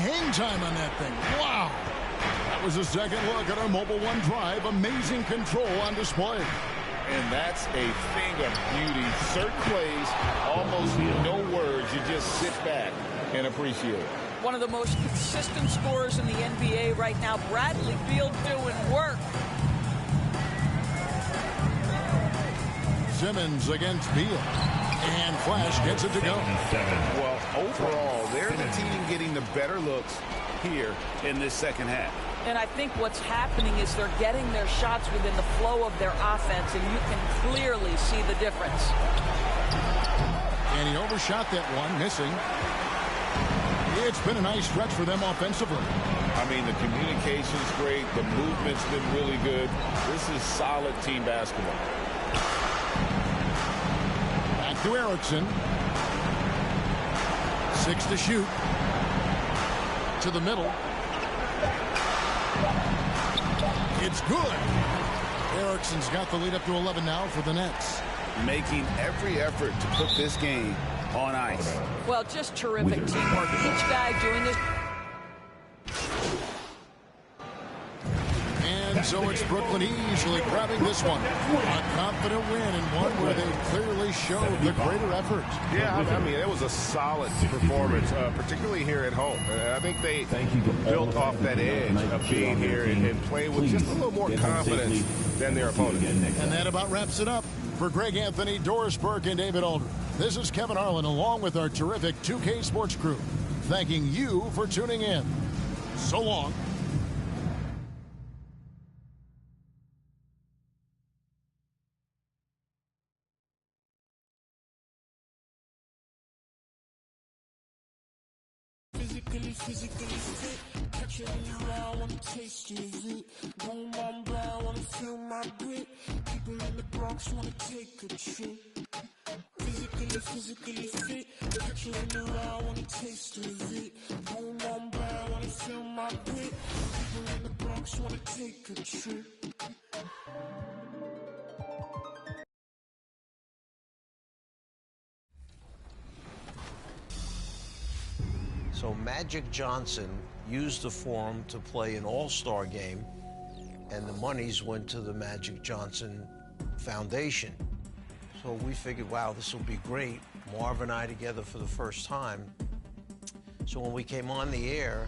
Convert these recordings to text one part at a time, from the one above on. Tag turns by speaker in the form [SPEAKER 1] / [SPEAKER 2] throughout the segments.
[SPEAKER 1] hang time on that thing. Wow. That was a second look at our Mobile One Drive. Amazing control on display.
[SPEAKER 2] And that's a thing of beauty. Certain plays, almost no words. You just sit back and appreciate it.
[SPEAKER 3] One of the most consistent scorers in the NBA right now. Bradley Beal doing work.
[SPEAKER 1] Simmons against Beal. And Flash gets it to go.
[SPEAKER 2] Well, overall, they're the team getting the better looks here in this second half.
[SPEAKER 3] And I think what's happening is they're getting their shots within the flow of their offense, and you can clearly see the difference.
[SPEAKER 1] And he overshot that one, missing. It's been a nice stretch for them offensively.
[SPEAKER 2] I mean, the communication's great. The movement's been really good. This is solid team basketball.
[SPEAKER 1] Back to Erickson. 6 to shoot. To the middle. It's good. Erickson's got the lead up to 11 now for the Nets.
[SPEAKER 2] Making every effort to put this game on ice.
[SPEAKER 3] Well, just terrific teamwork. Each guy doing his...
[SPEAKER 1] And so it's Brooklyn easily grabbing this one. A confident win and one where they clearly showed the greater effort.
[SPEAKER 2] Yeah, I mean, it was a solid performance, particularly here at home. I think they built off that edge of being here and playing with just a little more confidence than their opponent.
[SPEAKER 1] And that about wraps it up. For Greg Anthony, Doris Burke, and David Aldridge, this is Kevin Harlan along with our terrific 2K Sports crew, thanking you for tuning in. So long.
[SPEAKER 4] Physically fit, catch it around, wanna taste it. Boom, boom, brown, wanna feel my grit. People in the Bronx wanna take a trip. Physically fit, catch it around, wanna taste it. Boom, boom, brown, wanna feel my grit. People in the Bronx wanna take a trip.
[SPEAKER 5] So Magic Johnson used the forum to play an all-star game, and the monies went to the Magic Johnson Foundation. So we figured, wow, this will be great. Marv and I together for the first time. So when we came on the air,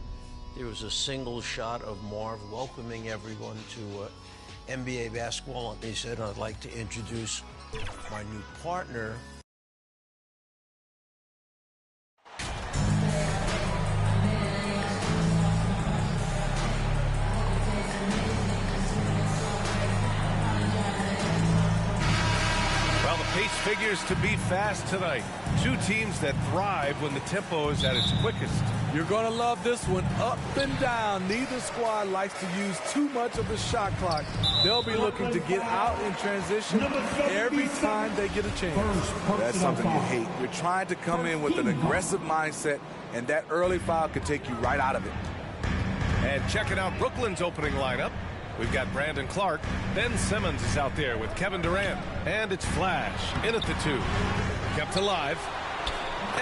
[SPEAKER 5] there was a single shot of Marv welcoming everyone to NBA basketball, and he said, I'd like to introduce my new partner.
[SPEAKER 6] Pace figures to be fast tonight. Two teams that thrive when the tempo is at its quickest.
[SPEAKER 7] You're going to love this one, up and down. Neither squad likes to use too much of the shot clock. They'll be looking to get out in transition every time they get a chance.
[SPEAKER 8] That's something you hate. You're trying to come in with an aggressive mindset, and that early foul could take you right out of it.
[SPEAKER 6] And checking out Brooklyn's opening lineup, we've got Brandon Clark. Ben Simmons is out there with Kevin Durant. And it's Flash in at the 2. Kept alive.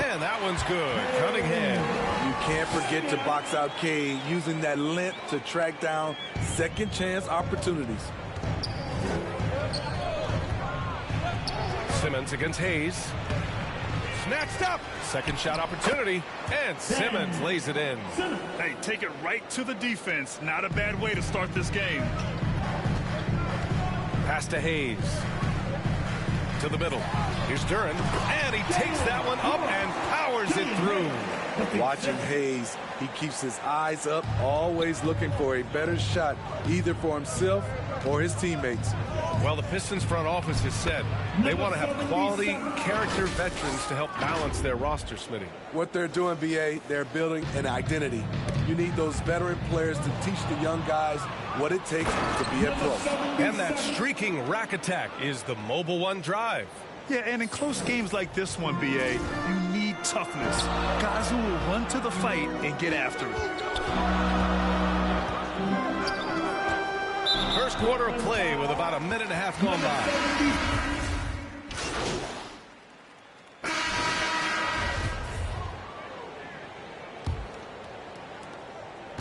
[SPEAKER 6] And that one's good. Cunningham.
[SPEAKER 7] You can't forget to box out Cade, using that length to track down second chance opportunities.
[SPEAKER 6] Simmons against Hayes. Snatched up. Second shot opportunity. And Simmons lays it in.
[SPEAKER 9] Hey, take it right to the defense. Not a bad way to start this game.
[SPEAKER 6] Pass to Hayes. To the middle. Here's Duran. And he takes that one up and powers it through.
[SPEAKER 7] Watching Hayes, he keeps his eyes up, always looking for a better shot, either for himself or his teammates.
[SPEAKER 6] Well, the Pistons front office has said they want to have quality character veterans to help balance their roster, Smitty.
[SPEAKER 7] What they're doing, B.A., they're building an identity. You need those veteran players to teach the young guys what it takes to be a pro.
[SPEAKER 6] And that streaking rack attack is the Mobile One Drive.
[SPEAKER 9] Yeah, and in close games like this one, B.A., you need toughness. Guys who will run to the fight and get after it.
[SPEAKER 6] First quarter of play with about a minute and a half gone by.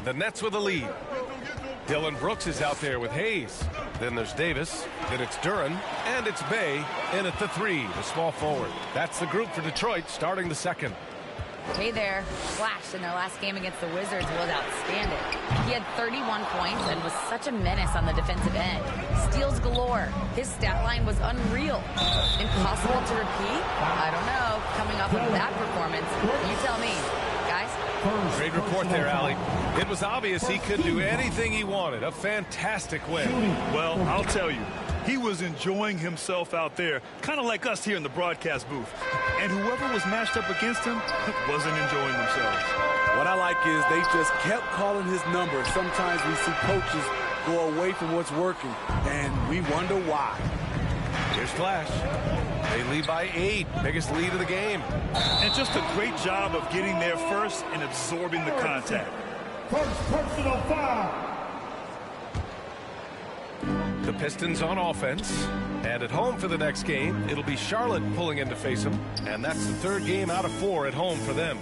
[SPEAKER 6] The Nets with a lead. Dylan Brooks is out there with Hayes. Then there's Davis. Then it's Duran. And it's Bay in at the 3, the small forward. That's the group for Detroit starting the second.
[SPEAKER 10] Hey there. Flash in their last game against the Wizards was outstanding. He had 31 points and was such a menace on the defensive end. Steals galore. His stat line was unreal. Impossible to repeat? I don't know. Coming off of that performance, you tell me. Guys?
[SPEAKER 6] Great report there, Allie. It was obvious he could do anything he wanted. A fantastic win.
[SPEAKER 9] Well, I'll tell you, he was enjoying himself out there, kind of like us here in the broadcast booth. And whoever was matched up against him wasn't enjoying themselves.
[SPEAKER 8] What I like is they just kept calling his number. Sometimes we see coaches go away from what's working, and we wonder why.
[SPEAKER 6] Here's Flash. They lead by 8, biggest lead of the game.
[SPEAKER 9] And just a great job of getting there first and absorbing the contact.
[SPEAKER 4] First personal foul.
[SPEAKER 6] The Pistons on offense. And at home for the next game, it'll be Charlotte pulling in to face them. And that's the 3rd game out of 4 at home for them.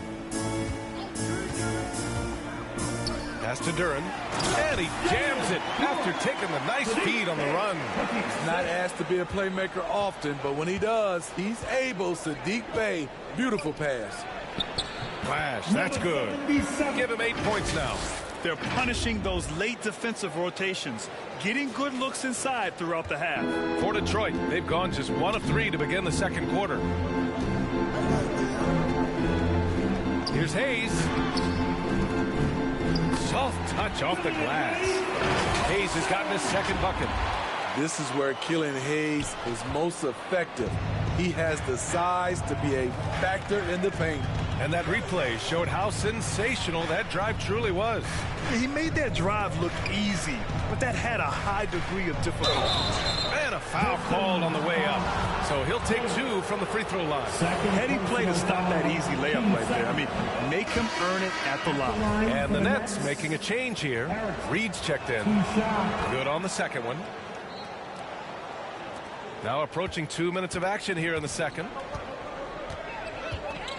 [SPEAKER 6] Pass to Duran. And he jams it after taking the nice feed on the run.
[SPEAKER 8] He's not asked to be a playmaker often, but when he does, he's able. Sadiq Bey, beautiful pass.
[SPEAKER 6] Flash, that's good. Give him 8 points now.
[SPEAKER 9] They're punishing those late defensive rotations, getting good looks inside throughout the half.
[SPEAKER 6] For Detroit, they've gone just 1 of 3 to begin the second quarter. Here's Hayes. Soft touch off the glass. Hayes has gotten his second bucket.
[SPEAKER 8] This is where Killian Hayes is most effective. He has the size to be a factor in the paint.
[SPEAKER 6] And that replay showed how sensational that drive truly was.
[SPEAKER 9] He made that drive look easy, but that had a high degree of difficulty.
[SPEAKER 6] And a foul called on the way up. So he'll take 2 from the free throw line.
[SPEAKER 9] Heady play to stop that easy layup right there. I mean, make him earn it at the line.
[SPEAKER 6] And the Nets making a change here. Reed's checked in. Good on the second one. Now approaching 2 minutes of action here in the second.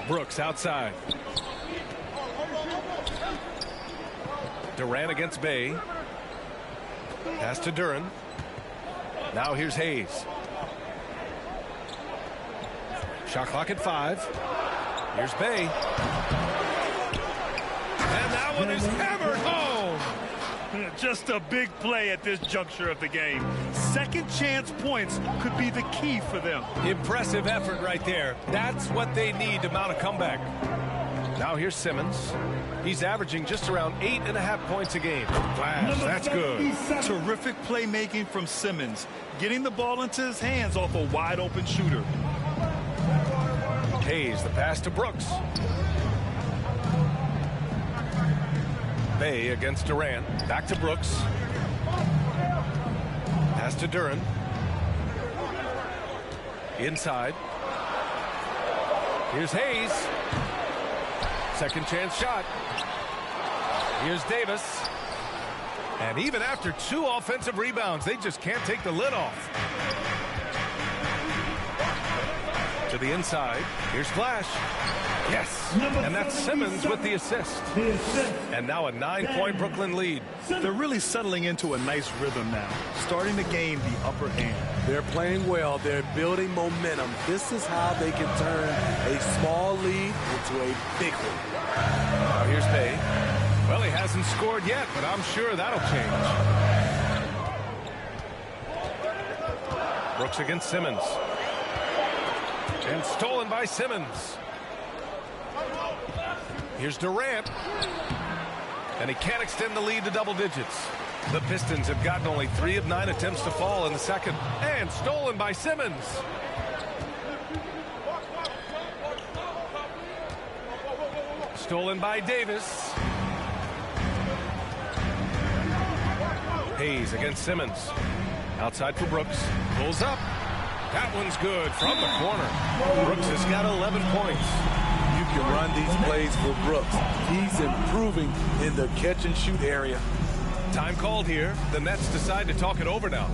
[SPEAKER 6] Brooks outside. Durant against Bay. Pass to Duran. Now here's Hayes. Shot clock at 5. Here's Bay. And that one is hammered home.
[SPEAKER 9] Just a big play at this juncture of the game. Second chance points could be the key for them.
[SPEAKER 6] Impressive effort right there. That's what they need to mount a comeback. Now here's Simmons. He's averaging just around 8.5 points a game. Flash, that's good.
[SPEAKER 9] Terrific playmaking from Simmons, getting the ball into his hands off a wide open shooter.
[SPEAKER 6] Hayes, the pass to Brooks. Bay against Durant. Back to Brooks. Pass to Duran. Inside. Here's Hayes. Second chance shot. Here's Davis. And even after 2 offensive rebounds, they just can't take the lid off. To the inside. Here's Flash. Yes, and that's Simmons with the assist. And now a 9-point Brooklyn lead.
[SPEAKER 9] They're really settling into a nice rhythm now, starting to gain the upper hand.
[SPEAKER 8] They're playing well. They're building momentum. This is how they can turn a small lead into a big one.
[SPEAKER 6] Now here's Bay. Well, he hasn't scored yet, but I'm sure that'll change. Brooks against Simmons. And stolen by Simmons. Here's Durant. And he can't extend the lead to double digits. The Pistons have gotten only 3 of 9 attempts to fall in the second. And stolen by Simmons. Stolen by Davis. Hayes against Simmons. Outside for Brooks. Pulls up. That one's good from the corner. Brooks has got 11 points.
[SPEAKER 8] You can run these plays for Brooks. He's improving in the catch-and-shoot area.
[SPEAKER 6] Time called here. The Nets decide to talk it over now.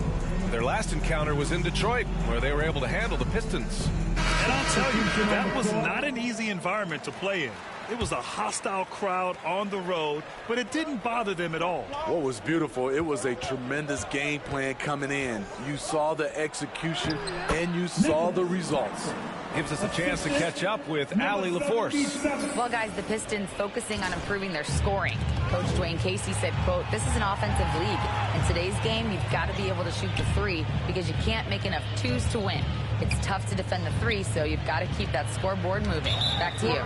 [SPEAKER 6] Their last encounter was in Detroit, where they were able to handle the Pistons.
[SPEAKER 9] And I'll tell you, that was not an easy environment to play in. It was a hostile crowd on the road, but it didn't bother them at all.
[SPEAKER 8] What was beautiful, it was a tremendous game plan coming in. You saw the execution, and you saw the results.
[SPEAKER 6] Gives us a chance to catch up with Allie LaForce.
[SPEAKER 10] Well, guys, the Pistons focusing on improving their scoring. Coach Dwayne Casey said, quote, "This is an offensive league. In today's game, you've got to be able to shoot the three because you can't make enough twos to win. It's tough to defend the three, so you've got to keep that scoreboard moving." Back to you.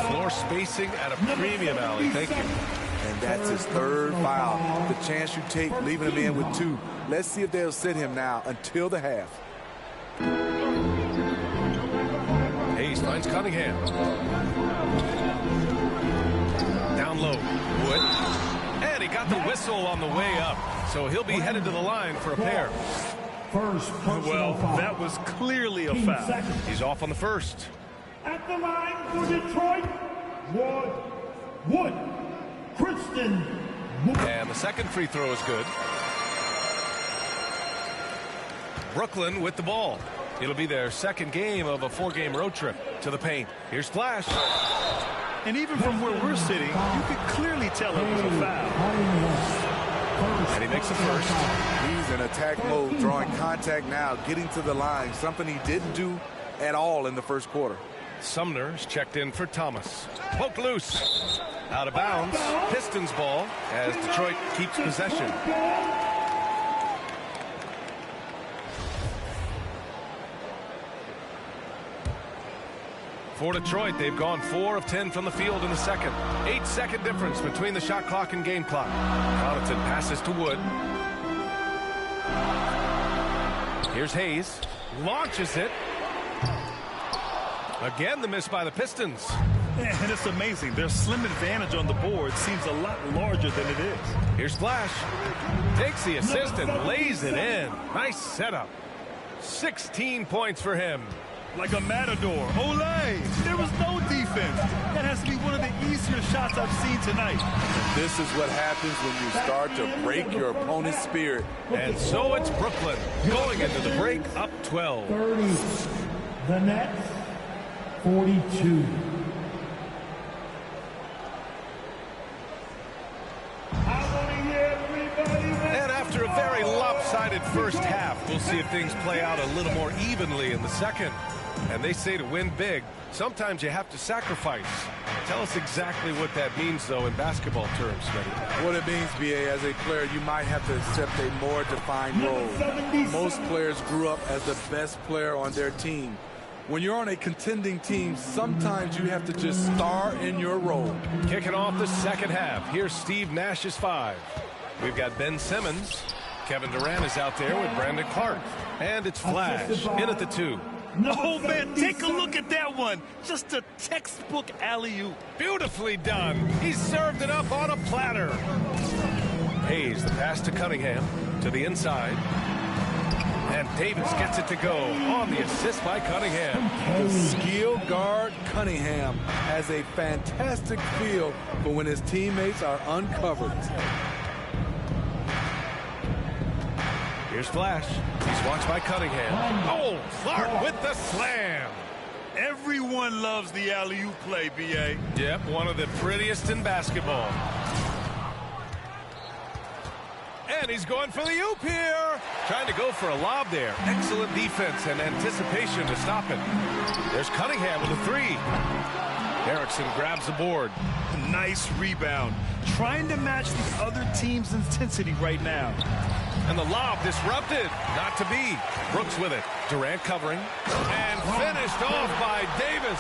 [SPEAKER 6] Floor spacing at a premium, Allie. Thank you.
[SPEAKER 8] And that's his third foul. The chance you take leaving him in with 2. Let's see if they'll sit him now until the half.
[SPEAKER 6] Hayes finds Cunningham. Down low, Wood. And he got the whistle on the way up, so he'll be headed to the line for a pair.
[SPEAKER 9] Well, that was clearly a foul.
[SPEAKER 6] He's off on the first.
[SPEAKER 11] At the line for Detroit, Wood, Kristen.
[SPEAKER 6] And the second free throw is good. Brooklyn with the ball. It'll be their second game of a 4-game road trip to the paint. Here's Splash.
[SPEAKER 9] And even from where we're sitting, you could clearly tell it was a foul.
[SPEAKER 6] And he makes the first.
[SPEAKER 8] He's in attack mode, drawing contact now, getting to the line, something he didn't do at all in the first quarter.
[SPEAKER 6] Sumner's checked in for Thomas. Poke loose. Out of bounds. Pistons ball as Detroit keeps possession. For Detroit, they've gone 4 of 10 from the field in the second. 8-second difference between the shot clock and game clock. Connaughton passes to Wood. Here's Hayes. Launches it. Again, the miss by the Pistons.
[SPEAKER 9] And it's amazing. Their slim advantage on the board seems a lot larger than it is.
[SPEAKER 6] Here's Splash. Takes the assist and lays it in. Nice setup. 16 points for him.
[SPEAKER 9] Like a matador. Olé! There was no defense. That has to be one of the easier shots I've seen tonight.
[SPEAKER 8] This is what happens when you start to break your opponent's spirit.
[SPEAKER 6] And so it's Brooklyn going into the break up 12.
[SPEAKER 11] 30. The Nets, 42.
[SPEAKER 6] And after a very lopsided first half, we'll see if things play out a little more evenly in the second. And they say to win big, sometimes you have to sacrifice. Tell us exactly what that means, though, in basketball terms, Smitty.
[SPEAKER 8] What it means, B.A., as a player, you might have to accept a more defined role. Most players grew up as the best player on their team. When you're on a contending team, sometimes you have to just star in your role.
[SPEAKER 6] Kicking off the second half, here's Steve Nash's 5. We've got Ben Simmons. Kevin Durant is out there with Brandon Clark. And it's Flash in at the 2.
[SPEAKER 9] Oh, man, take a look at that one. Just a textbook alley-oop.
[SPEAKER 6] Beautifully done. He served it up on a platter. Hayes, the pass to Cunningham, to the inside. And Davis gets it to go on the assist by Cunningham.
[SPEAKER 8] The skill guard Cunningham has a fantastic feel for when his teammates are uncovered.
[SPEAKER 6] Here's Flash. He's watched by Cunningham. Oh, Clark with the slam.
[SPEAKER 9] Everyone loves the alley-oop play, B.A.
[SPEAKER 6] Yep, one of the prettiest in basketball. And he's going for the oop here. Trying to go for a lob there. Excellent defense and anticipation to stop it. There's Cunningham with a 3. Erickson grabs the board.
[SPEAKER 9] Nice rebound. Trying to match the other team's intensity right now.
[SPEAKER 6] And the lob disrupted. Not to be. Brooks with it. Durant covering. And finished off by Davis.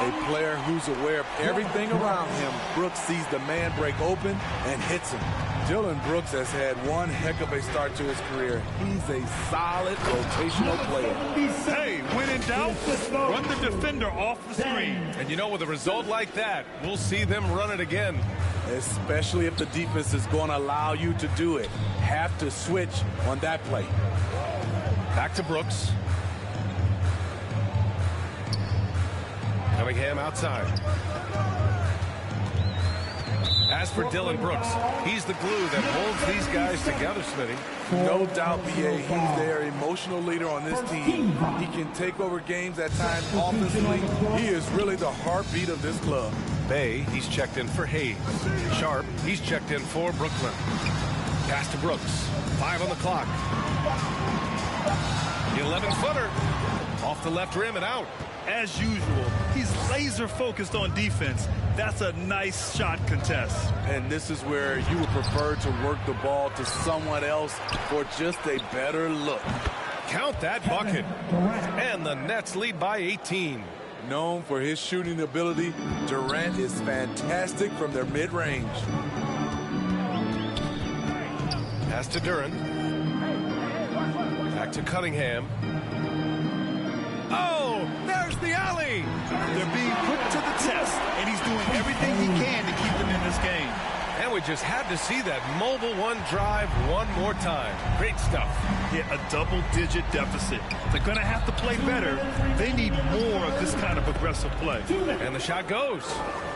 [SPEAKER 8] A player who's aware of everything around him. Brooks sees the man break open and hits him. Dylan Brooks has had one heck of a start to his career. He's a solid rotational player.
[SPEAKER 9] Hey, when in doubt, run the defender off the screen.
[SPEAKER 6] And you know, with a result like that, we'll see them run it again.
[SPEAKER 8] Especially if the defense is going to allow you to do it. Have to switch on that play.
[SPEAKER 6] Back to Brooks. Cunningham outside. As for Dylan Brooks, he's the glue that holds these guys together, Smitty.
[SPEAKER 8] No doubt, B.A., he's their emotional leader on this team. He can take over games at times offensively. He is really the heartbeat of this club.
[SPEAKER 6] Bay, he's checked in for Hayes. Sharp, he's checked in for Brooklyn. Pass to Brooks. 5 on the clock. The 11-footer. Off the left rim and out.
[SPEAKER 9] As usual, he's laser focused on defense. That's a nice shot contest.
[SPEAKER 8] And this is where you would prefer to work the ball to someone else for just a better look.
[SPEAKER 6] Count that bucket. And the Nets lead by 18.
[SPEAKER 8] Known for his shooting ability, Durant is fantastic from their mid-range.
[SPEAKER 6] Pass to Duran. Back to Cunningham. Oh, there's the alley.
[SPEAKER 9] They're being put to the test, and he's doing everything he can to keep them in this game.
[SPEAKER 6] And we just had to see that mobile one drive one more time. Great stuff.
[SPEAKER 9] Yeah, a double-digit deficit. They're going to have to play better. They need more of this kind of aggressive play.
[SPEAKER 6] And the shot goes.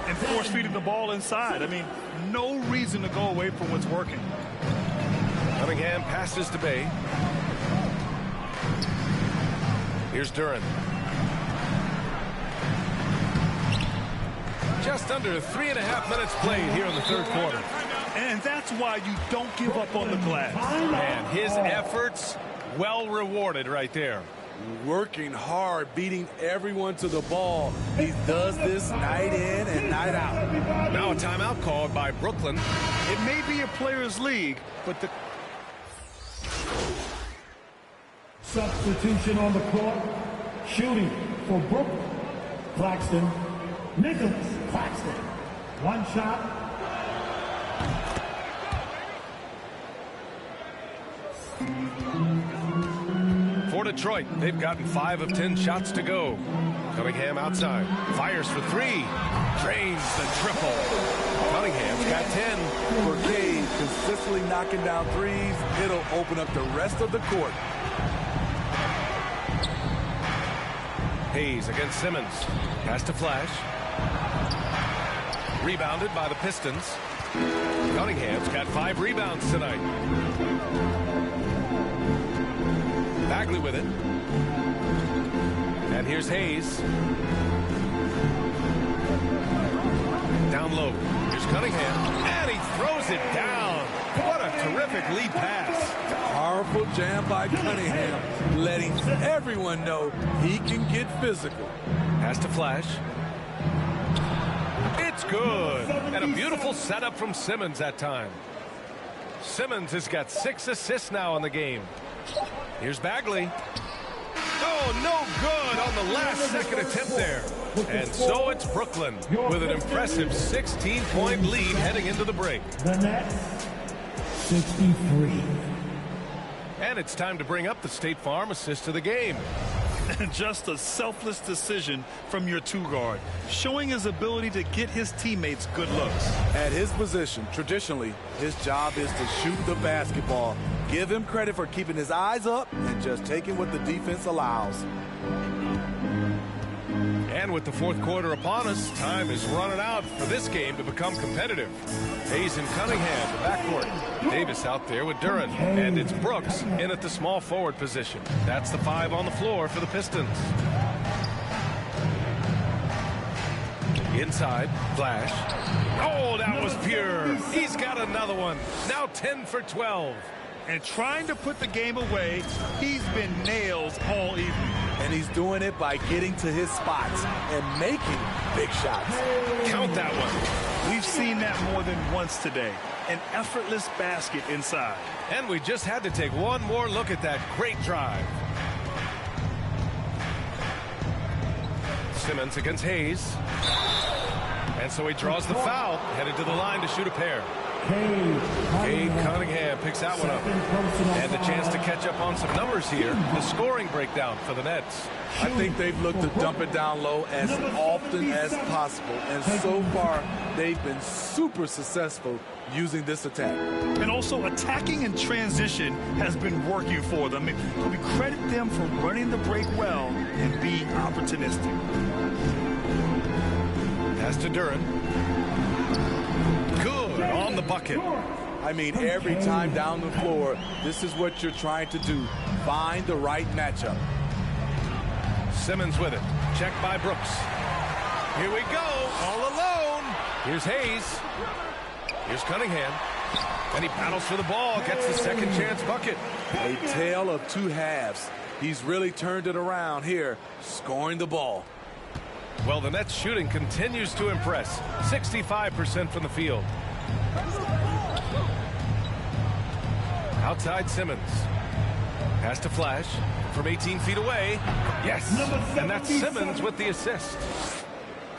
[SPEAKER 9] And force-feeding the ball inside. I mean, no reason to go away from what's working.
[SPEAKER 6] Cunningham passes to Bay. Here's Duran. Just under 3.5 minutes played here in the third quarter.
[SPEAKER 9] And that's why you don't give up on the glass.
[SPEAKER 6] Man, his efforts well rewarded right there.
[SPEAKER 8] Working hard, beating everyone to the ball. He does this night in and night out.
[SPEAKER 6] Now a timeout called by Brooklyn.
[SPEAKER 9] It may be a players' league, but the
[SPEAKER 11] Substitution on the court. Shooting for Brooklyn. Claxton. Nicholas Claxton. One shot.
[SPEAKER 6] For Detroit, they've gotten 5 of 10 shots to go. Cunningham outside. Fires for 3. Drains the triple. Cunningham's got 10.
[SPEAKER 8] For Cade, consistently knocking down threes, it'll open up the rest of the court.
[SPEAKER 6] Hayes against Simmons. Pass to Flash. Rebounded by the Pistons. Cunningham's got 5 rebounds tonight. Bagley with it. And here's Hayes. Down low. Here's Cunningham. And he throws it down. What a terrific lead pass.
[SPEAKER 8] Powerful jam by Cunningham, letting everyone know he can get physical.
[SPEAKER 6] Pass to Flash. It's good. And a beautiful setup from Simmons that time. Simmons has got 6 assists now in the game. Here's Bagley. Oh, no good on the last-second attempt there. And so it's Brooklyn with an impressive 16-point lead heading into the break.
[SPEAKER 11] The Nets, 63.
[SPEAKER 6] And it's time to bring up the State Farm assist of the game.
[SPEAKER 9] Just a selfless decision from your 2-guard, showing his ability to get his teammates good looks.
[SPEAKER 8] At his position, traditionally, his job is to shoot the basketball. Give him credit for keeping his eyes up and just taking what the defense allows.
[SPEAKER 6] And with the fourth quarter upon us, time is running out for this game to become competitive. Hayes and Cunningham, the backcourt. Davis out there with Duran. And it's Brooks in at the small forward position. That's the 5 on the floor for the Pistons. Inside, Flash. Oh, that was pure. He's got another one. Now 10 for 12.
[SPEAKER 9] And trying to put the game away, he's been nails all evening.
[SPEAKER 8] And he's doing it by getting to his spots and making big shots.
[SPEAKER 6] Count that one.
[SPEAKER 9] We've seen that more than once today. An effortless basket inside.
[SPEAKER 6] And we just had to take one more look at that great drive. Simmons against Hayes. And so he draws the foul, headed to the line to shoot a pair. Cade Cunningham picks that one up. And a chance to catch up on some numbers here. The scoring breakdown for the Nets.
[SPEAKER 8] I think they've looked to dump it down low as often as possible. And so far, they've been super successful using this attack.
[SPEAKER 9] And also attacking in transition has been working for them. We credit them for running the break well and being opportunistic.
[SPEAKER 6] Pass to Duran. Good. Butler on the bucket.
[SPEAKER 8] I mean, every time down the floor, this is what you're trying to do. Find the right matchup.
[SPEAKER 6] Simmons with it. Check by Brooks. Here we go. All alone. Here's Hayes. Here's Cunningham. And he battles for the ball. Gets the second chance bucket.
[SPEAKER 8] A tale of two halves. He's really turned it around here, scoring the ball.
[SPEAKER 6] Well, the Nets shooting continues to impress. 65% from the field. Outside Simmons. Pass to Flash from 18 feet away. Yes, and that's Simmons with the assist.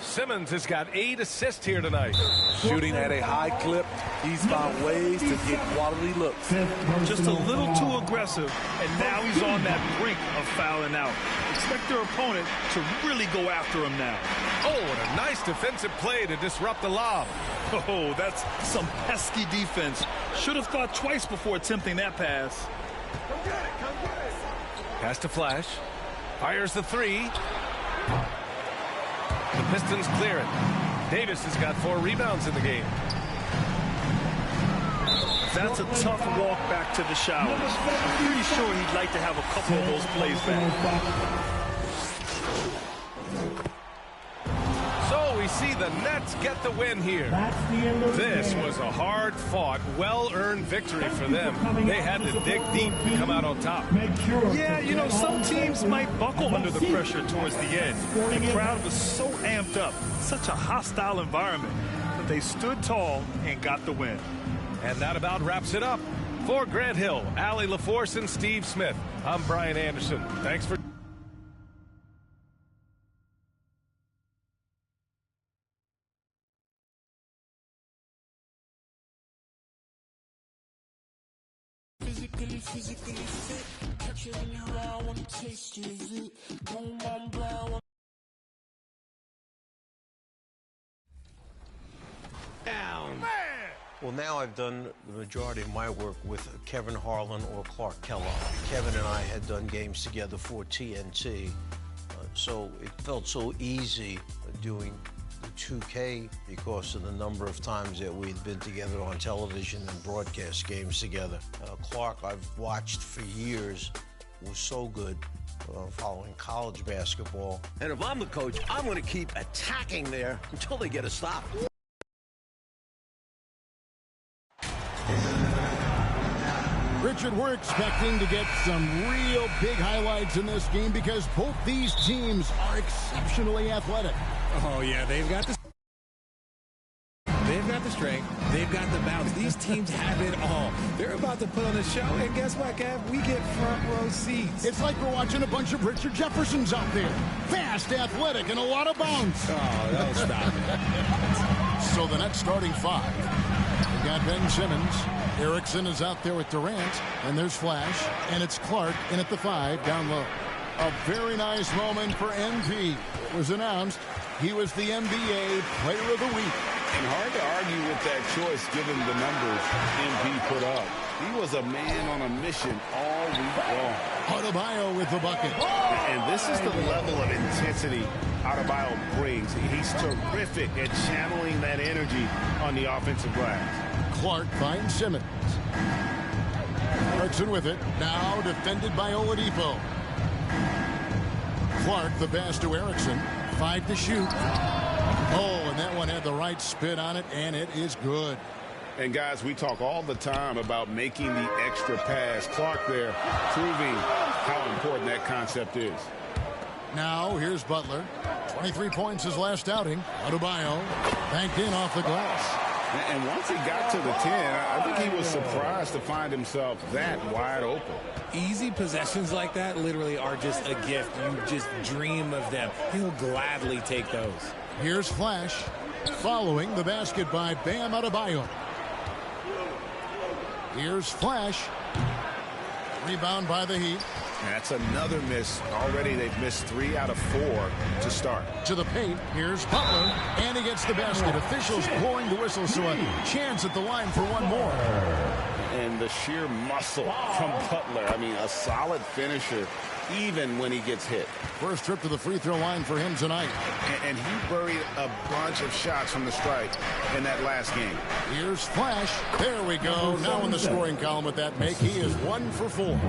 [SPEAKER 6] Simmons has got 8 assists here tonight.
[SPEAKER 8] Shooting at a high clip, he's found ways to get quality looks.
[SPEAKER 9] Just a little too aggressive, and now he's on that brink of fouling out. Expect their opponent to really go after him now.
[SPEAKER 6] Oh, and a nice defensive play to disrupt the lob.
[SPEAKER 9] Oh, that's some pesky defense. Should have thought twice before attempting that pass.
[SPEAKER 6] Pass to Flash. Fires the 3. The Pistons clear it. Davis has got 4 rebounds in the game.
[SPEAKER 9] That's a tough walk back to the showers. I'm pretty sure he'd like to have a couple of those plays back.
[SPEAKER 6] So we see the Nets get the win here. This was a hard-fought, well-earned victory for them. They had to dig deep to come out on top.
[SPEAKER 9] Yeah, you know, some teams might buckle under the pressure towards the end. The crowd was so amped up, such a hostile environment, but they stood tall and got the win.
[SPEAKER 6] And that about wraps it up. For Grant Hill, Allie LaForce, and Steve Smith, I'm Brian Anderson. Thanks for...
[SPEAKER 4] Physically fit, catch it when you're out, wanna taste it. Boom, boom, boom.
[SPEAKER 5] Down. Well, now I've done the majority of my work with Kevin Harlan or Clark Kellogg. Kevin and I had done games together for TNT, so it felt so easy doing the 2K because of the number of times that we'd been together on television and broadcast games together. Clark, I've watched for years, was so good following college basketball. And if I'm the coach, I'm going to keep attacking there until they get a stop.
[SPEAKER 1] Richard, we're expecting to get some real big highlights in this game because both these teams are exceptionally athletic.
[SPEAKER 12] Oh, yeah, they've got the strength, they've got the bounce. These teams have it all. They're about to put on a show, and guess what, Kev? We get front row seats.
[SPEAKER 1] It's like we're watching a bunch of Richard Jeffersons out there. Fast, athletic, and a lot of bounce.
[SPEAKER 12] Oh, don't stop it.
[SPEAKER 1] So the Nets starting 5. We got Ben Simmons. Erickson is out there with Durant, and there's Flash, and it's Clark in at the 5 down low. A very nice moment for MV. It was announced he was the NBA Player of the Week.
[SPEAKER 13] And hard to argue with that choice given the numbers MP put up. He was a man on a mission all week long.
[SPEAKER 1] Adebayo with the bucket.
[SPEAKER 13] And this is the level of intensity Adebayo brings. He's terrific at channeling that energy on the offensive glass.
[SPEAKER 1] Clark finds Simmons. Erickson with it. Now defended by Oladipo. Clark the pass to Erickson. 5 to shoot. Oh, and that one had the right spin on it, and it is good.
[SPEAKER 13] And guys, we talk all the time about making the extra pass. Clark there proving how important that concept is.
[SPEAKER 1] Now here's Butler. 23 points his last outing. Adebayo banked in off the glass.
[SPEAKER 13] And once he got to the 10, I think he was surprised to find himself that wide open.
[SPEAKER 12] Easy possessions like that literally are just a gift. You just dream of them. He'll gladly take those.
[SPEAKER 1] Here's Flash following the basket by Bam Adebayo. Here's Flash. Rebound by the Heat.
[SPEAKER 13] That's another miss. Already they've missed 3 out of 4 to start.
[SPEAKER 1] To the paint. Here's Butler. And he gets the basket. Officials blowing the whistle, so a chance at the line for one more.
[SPEAKER 13] and the sheer muscle from Butler. I mean, a solid finisher, even when he gets hit.
[SPEAKER 1] First trip to the free throw line for him tonight.
[SPEAKER 13] And he buried a bunch of shots from the stripe in that last game.
[SPEAKER 1] Here's Flash. There we go. Now in the scoring column with that make. He is 1 for 4.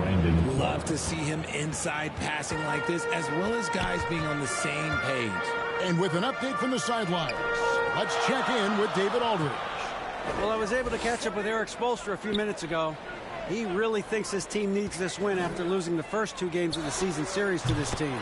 [SPEAKER 12] Love to see him inside passing like this, as well as guys being on the same page.
[SPEAKER 1] And with an update from the sidelines, let's check in with David Aldridge.
[SPEAKER 14] Well, I was able to catch up with Eric Spoelstra a few minutes ago. He really thinks his team needs this win after losing the first 2 games of the season series to this team.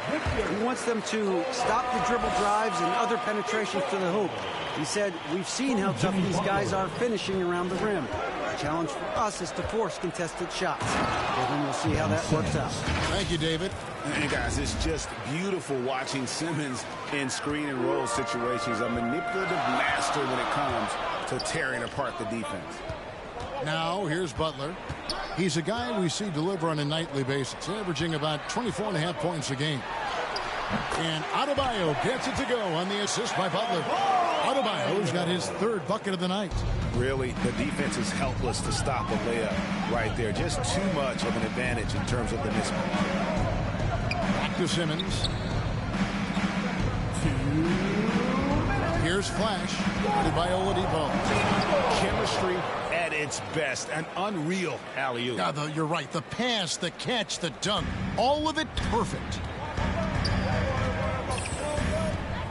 [SPEAKER 14] He wants them to stop the dribble drives and other penetrations to the hoop. He said, we've seen how tough these guys are finishing around the rim. The challenge for us is to force contested shots. Well, then we'll see how that works out.
[SPEAKER 1] Thank you, David.
[SPEAKER 13] And guys, it's just beautiful watching Simmons in screen and roll situations. A manipulative master when it comes to tearing apart the defense.
[SPEAKER 1] Now, here's Butler. He's a guy we see deliver on a nightly basis, averaging about 24.5 points a game. And Adebayo gets it to go on the assist by Butler. Adebayo's got his 3rd bucket of the night.
[SPEAKER 13] Really, the defense is helpless to stop a layup right there. Just too much of an advantage in terms of the mismatch.
[SPEAKER 1] Back to Simmons. Here's Flash. Adebayo Oladipo.
[SPEAKER 13] Chemistry at its best. An unreal alley-oop.
[SPEAKER 1] Yeah, you're right. The pass, the catch, the dunk. All of it perfect.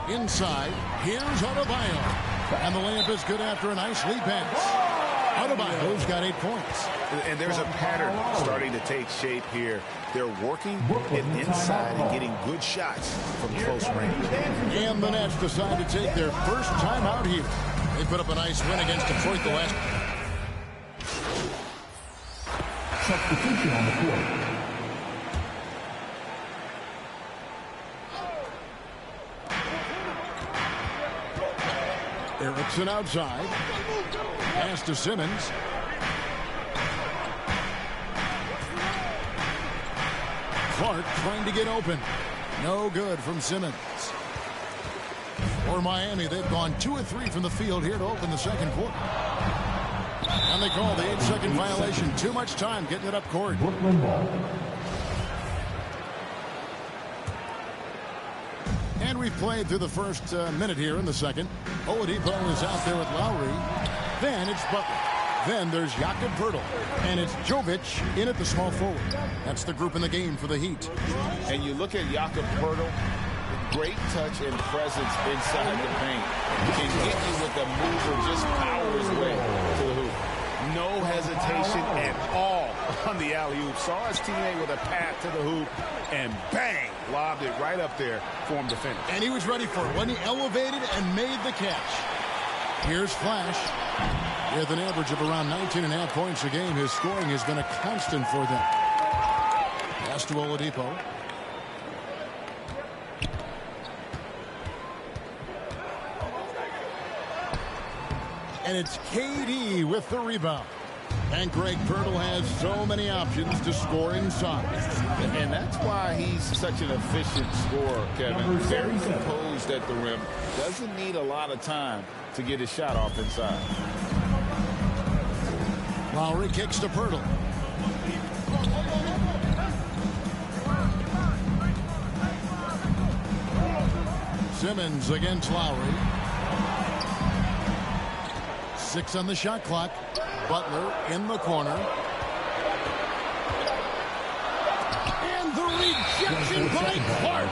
[SPEAKER 1] Inside, here's Adebayo. And the layup is good after a nice lead pass. Adebayo's got 8 points.
[SPEAKER 13] And there's a pattern starting to take shape here. They're working it inside and getting good shots from close range.
[SPEAKER 1] And the Nets decide to take their first time out here. They put up a nice win against Detroit the last.
[SPEAKER 11] Substitution on the court.
[SPEAKER 1] Erickson outside. Pass to Simmons. Clark trying to get open. No good from Simmons. For Miami, they've gone 2 of 3 from the field here to open the second quarter. And they call the 8-second violation. Too much time getting it up court. And we've played through the first minute here in the second. Oladipo is out there with Lowry. Then it's Butler. Then there's Jakob Poeltl. And it's Jovic in at the small forward. That's the group in the game for the Heat.
[SPEAKER 13] And you look at Jakob Poeltl, great touch and presence inside the paint. Can get you with a move or just power his way to the hoop. No hesitation at all on the alley-oop. Saw his teammate with a path to the hoop, and bang, lobbed it right up there for him to finish.
[SPEAKER 1] And he was ready for it when he elevated and made the catch. Here's Flash. With an average of around 19.5 points a game, his scoring has been a constant for them. Pass to Oladipo. And it's KD with the rebound. And Greg Poeltl has so many options to score inside.
[SPEAKER 13] And that's why he's such an efficient scorer, Kevin. Very composed at the rim. Doesn't need a lot of time to get his shot off inside.
[SPEAKER 1] Lowry kicks to Poeltl. Simmons against Lowry. 6 on the shot clock. Butler in the corner. And the rejection by Clark.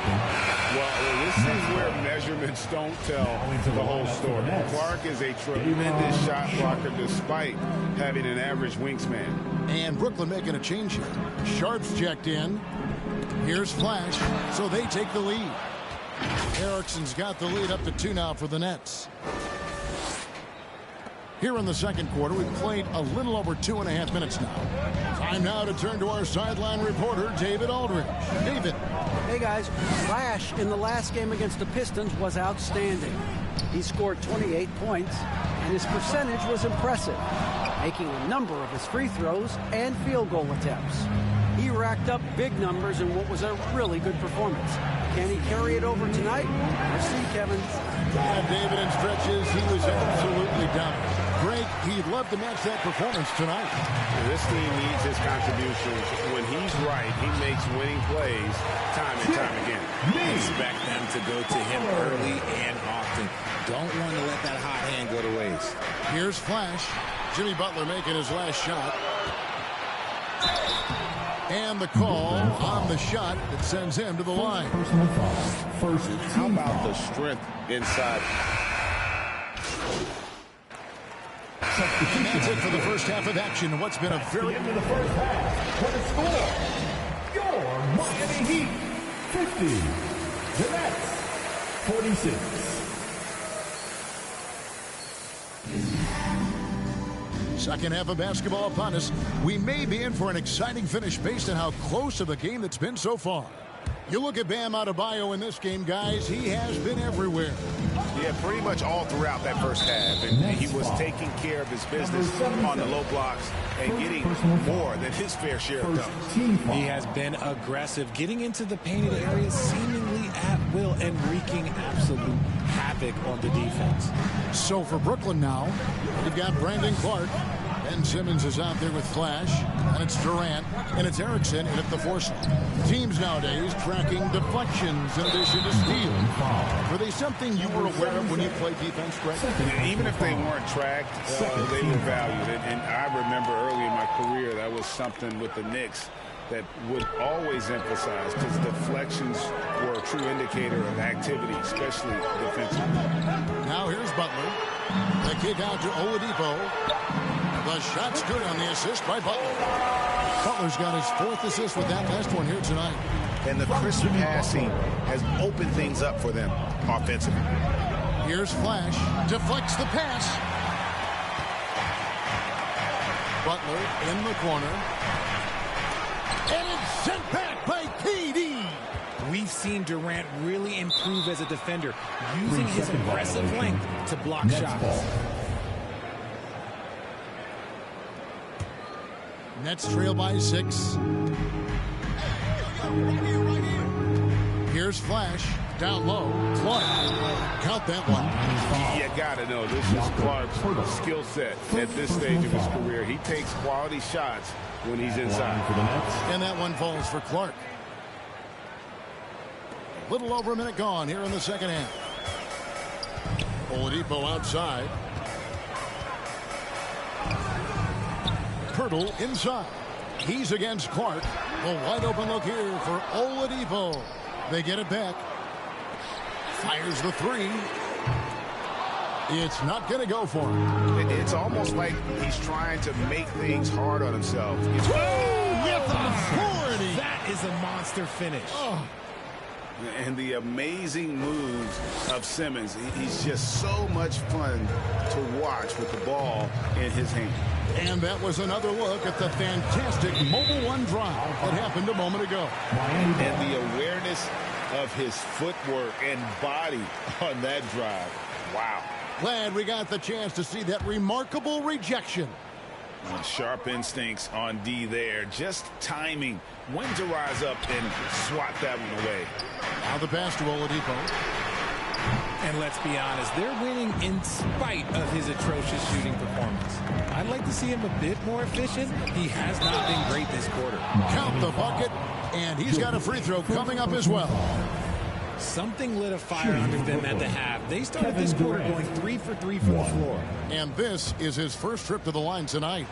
[SPEAKER 13] Well, this is where measurements don't tell the whole story. Clark is a tremendous shot blocker despite having an average wingspan.
[SPEAKER 1] And Brooklyn making a change here. Sharp's checked in. Here's Flash. So they take the lead. Erickson's got the lead up to 2 now for the Nets. Here in the second quarter, we've played a little over 2.5 minutes now. Time now to turn to our sideline reporter, David Aldridge. David.
[SPEAKER 14] Hey, guys. Flash in the last game against the Pistons was outstanding. He scored 28 points, and his percentage was impressive, making a number of his free throws and field goal attempts. He racked up big numbers in what was a really good performance. Can he carry it over tonight? We'll see, Kevin.
[SPEAKER 1] Yeah, David, in stretches, he was absolutely dominant. Greg, he'd love to match that performance tonight.
[SPEAKER 13] This team needs his contributions. When he's right, he makes winning plays time and time again.
[SPEAKER 12] Expect them to go to him early and often. Don't want to let that hot hand go to waste.
[SPEAKER 1] Here's Flash. Jimmy Butler making his last shot. And the call on the shot that sends him to the line.
[SPEAKER 11] Personal foul. First
[SPEAKER 13] How
[SPEAKER 11] team
[SPEAKER 13] about
[SPEAKER 11] foul.
[SPEAKER 13] the strength inside?
[SPEAKER 1] And that's it for the first half of action. What's been a very...
[SPEAKER 11] Into the first half. What a score. Your Miami Heat, 50. The Nets, 46.
[SPEAKER 1] Second half of basketball upon us. We may be in for an exciting finish based on how close of a game that's been so far. You look at Bam Adebayo in this game, guys. He has been everywhere.
[SPEAKER 2] Yeah, pretty much all throughout that first half. And he was taking care of his business on the low blocks and getting more than his fair share of dunks.
[SPEAKER 12] He has been aggressive, getting into the painted areas seemingly at will and wreaking absolute havoc on the defense.
[SPEAKER 1] So for Brooklyn now, we've got Brandon Clark. Ben Simmons is out there with Flash, and it's Durant, and it's Erickson in at the four slot. Teams nowadays tracking deflections in addition to steals. Were they something you were aware of when you played defense, Greg?
[SPEAKER 13] Even if they weren't tracked, they were valued. And I remember early in my career, that was something with the Knicks that would always emphasize, because deflections were a true indicator of activity, especially defensively.
[SPEAKER 1] Now here's Butler. The kick out to Oladipo. The shot's good on the assist by Butler. Butler's got his fourth assist with that last one here tonight.
[SPEAKER 2] And the crisp passing has opened things up for them offensively.
[SPEAKER 1] Here's Flash. Deflects the pass. Butler in the corner. And it's sent back by KD.
[SPEAKER 12] We've seen Durant really improve as a defender, using his aggressive length to block shots.
[SPEAKER 1] Nets trail by 6. Here's Flash. Down low. Clark. Count that one.
[SPEAKER 13] You got to know, this is Clark's skill set at this stage of his career. He takes quality shots when he's inside.
[SPEAKER 1] And that one falls for Clark. A little over a minute gone here in the second half. Oladipo outside. Pirtle inside. He's against Clark. A wide open look here for Oladipo. They get it back. Fires the three. It's not going to go for him.
[SPEAKER 2] It's almost like he's trying to make things hard on himself.
[SPEAKER 1] With authority.
[SPEAKER 12] That is a monster finish.
[SPEAKER 1] Oh.
[SPEAKER 13] And the amazing moves of Simmons. He's just so much fun to watch with the ball in his hand.
[SPEAKER 1] And that was another look at the fantastic Mobile One drive that happened a moment ago.
[SPEAKER 13] And the awareness of his footwork and body on that drive. Wow.
[SPEAKER 1] Glad we got the chance to see that remarkable rejection.
[SPEAKER 13] Sharp instincts on D there. Just timing when to rise up and swat that one away.
[SPEAKER 1] Now the pass to Oladipo.
[SPEAKER 12] And let's be honest, they're winning in spite of his atrocious shooting performance. I'd like to see him a bit more efficient. He has not been great this quarter.
[SPEAKER 1] Count the bucket, and he's got a free throw coming up as well.
[SPEAKER 12] Something lit a fire under them at the half. They started this quarter going 3 for 3 from the floor.
[SPEAKER 1] And this is his first trip to the line tonight.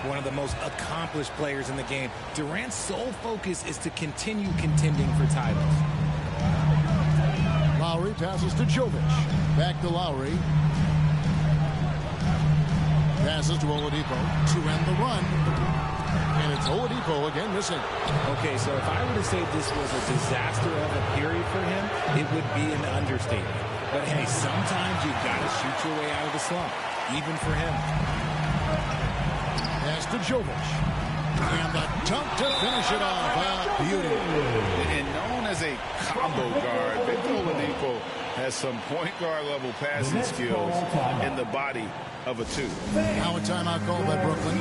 [SPEAKER 12] One of the most accomplished players in the game. Durant's sole focus is to continue contending for titles.
[SPEAKER 1] Lowry passes to Jovic. Back to Lowry. Passes to Oladipo to end the run. And it's Oladipo again missing.
[SPEAKER 12] Okay, so if I were to say this was a disaster of a period for him, it would be an understatement. But hey, sometimes you've got to shoot your way out of the slump, even for him.
[SPEAKER 1] Pass to Jovic. And the dunk to finish it off. Beauty.
[SPEAKER 13] And known as a combo guard, Victor Oladipo has some point guard level passing skills in the body of a 2.
[SPEAKER 1] Now a timeout called by Brooklyn.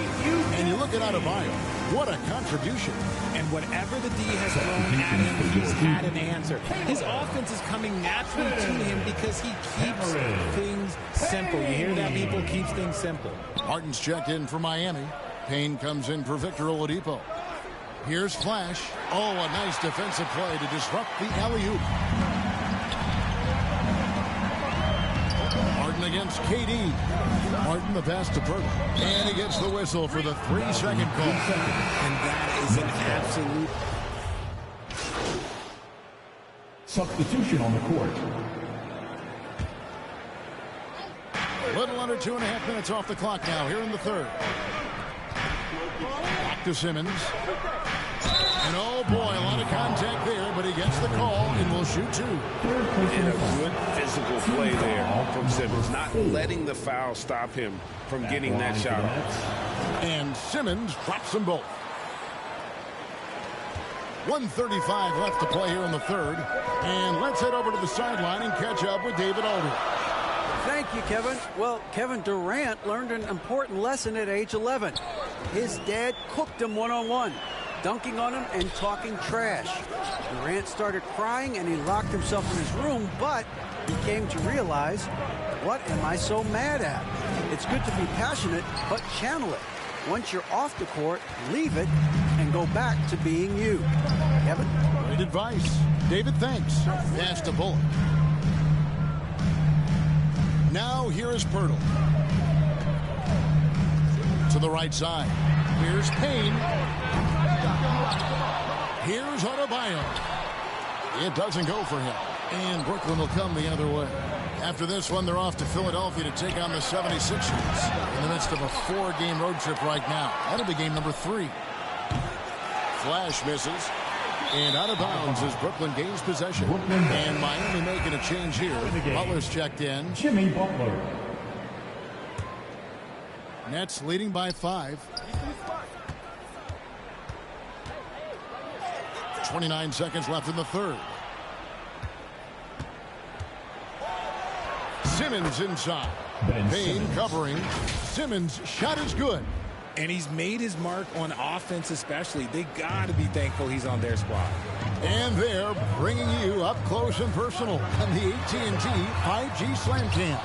[SPEAKER 1] And you look at Adebayo. What a contribution.
[SPEAKER 12] And whatever the D has thrown at him, he's had an answer. His offense is coming naturally to him because he keeps things simple. You hear that, people? Keeps things simple.
[SPEAKER 1] Harden's checked in for Miami. Payne comes in for Victor Oladipo. Here's Flash. Oh, a nice defensive play to disrupt the alley-oop. Harden against KD. Harden the pass to Burton. And he gets the whistle for the 3-second call.
[SPEAKER 12] And that is an absolute...
[SPEAKER 11] Substitution on the court.
[SPEAKER 1] A little under 2.5 minutes off the clock now here in the third. Back to Simmons. And oh boy, a lot of contact there, but he gets the call and will shoot 2.
[SPEAKER 2] And a good physical play there from Simmons, not letting the foul stop him from getting that shot off.
[SPEAKER 1] And Simmons drops them both. 1:35 left to play here in the third. And let's head over to the sideline and catch up with David Aldridge.
[SPEAKER 14] Thank you, Kevin. Well, Kevin Durant learned an important lesson at age 11. His dad cooked him one-on-one, dunking on him and talking trash. Durant started crying and he locked himself in his room, but he came to realize, what am I so mad at? It's good to be passionate, but channel it. Once you're off the court, leave it and go back to being you. Kevin?
[SPEAKER 1] Great advice. David, thanks. Pass to Bullock. Now here is Pirtle. To the right side. Here's Payne. Here's Adebayo. It doesn't go for him. And Brooklyn will come the other way. After this one, they're off to Philadelphia to take on the 76ers in the midst of a 4-game road trip right now. That'll be game number 3. Flash misses. And out of bounds as Brooklyn gains possession. And Miami making a change here. Butler's checked in.
[SPEAKER 11] Jimmy Butler.
[SPEAKER 1] Nets leading by 5. 29 seconds left in the third. Simmons inside. Payne covering. Simmons' shot is good.
[SPEAKER 12] And he's made his mark on offense especially. They got to be thankful he's on their squad.
[SPEAKER 1] And they're bringing you up close and personal on the AT&T 5G Slam Cam.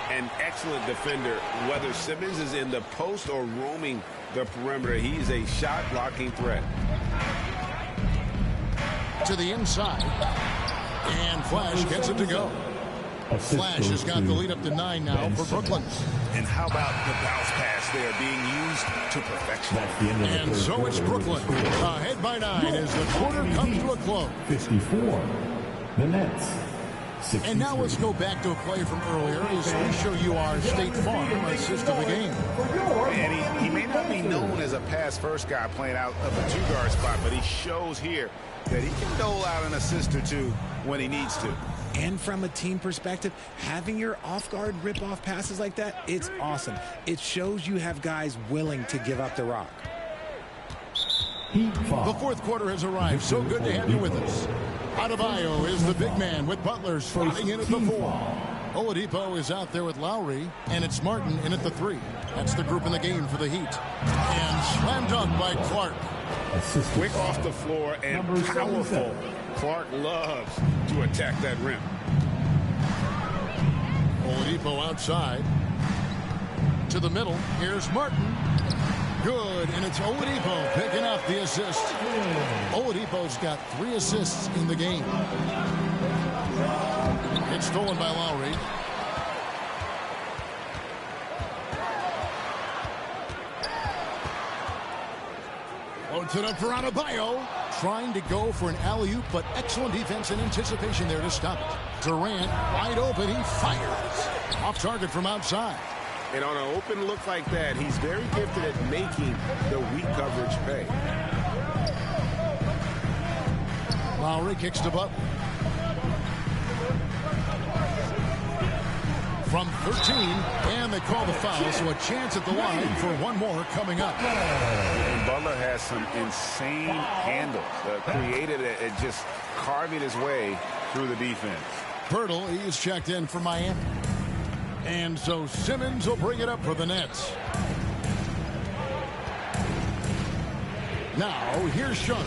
[SPEAKER 2] An excellent defender, whether Simmons is in the post or roaming the perimeter. He's a shot-blocking threat.
[SPEAKER 1] To the inside. And Flash gets it to go. Flash has got the lead up to 9 now for Brooklyn.
[SPEAKER 2] And how about the bounce pass there being used to perfection?
[SPEAKER 1] And so it's Brooklyn ahead by 9 as the quarter comes to a close.
[SPEAKER 11] 54. The Nets. 63.
[SPEAKER 1] And now let's go back to a play from earlier as we show you our State Farm assist of the game.
[SPEAKER 13] And he may not be known as a pass-first guy playing out of a 2-guard spot, but he shows here that he can dole out an assist or 2 when he needs to.
[SPEAKER 12] And from a team perspective, having your off-guard rip-off passes like that, it's awesome. It shows you have guys willing to give up the rock.
[SPEAKER 1] The fourth quarter has arrived. So good to have you with us. Adebayo is the big man with Butler slotting in at the 4. Oladipo is out there with Lowry, and it's Martin in at the 3. That's the group in the game for the Heat. And slam dunk by Clark.
[SPEAKER 2] Quick off the floor and powerful. Clark loves to attack that rim.
[SPEAKER 1] Oladipo outside. To the middle. Here's Martin. Good, and it's Oladipo picking up the assist. Oladipo's got 3 assists in the game. It's stolen by Lowry. Loads it up for Adebayo. Trying to go for an alley-oop, but excellent defense and anticipation there to stop it. Durant wide open. He fires. Off target from outside.
[SPEAKER 2] And on an open look like that, he's very gifted at making the weak coverage pay.
[SPEAKER 1] Lowry kicks to Butler. From 13, and they call the foul, so a chance at the line for one more coming up.
[SPEAKER 13] And Butler has some insane handles, created at just carving his way through the defense.
[SPEAKER 1] Pirtle, he's checked in for Miami. And so Simmons will bring it up for the Nets. Now, here's Juin.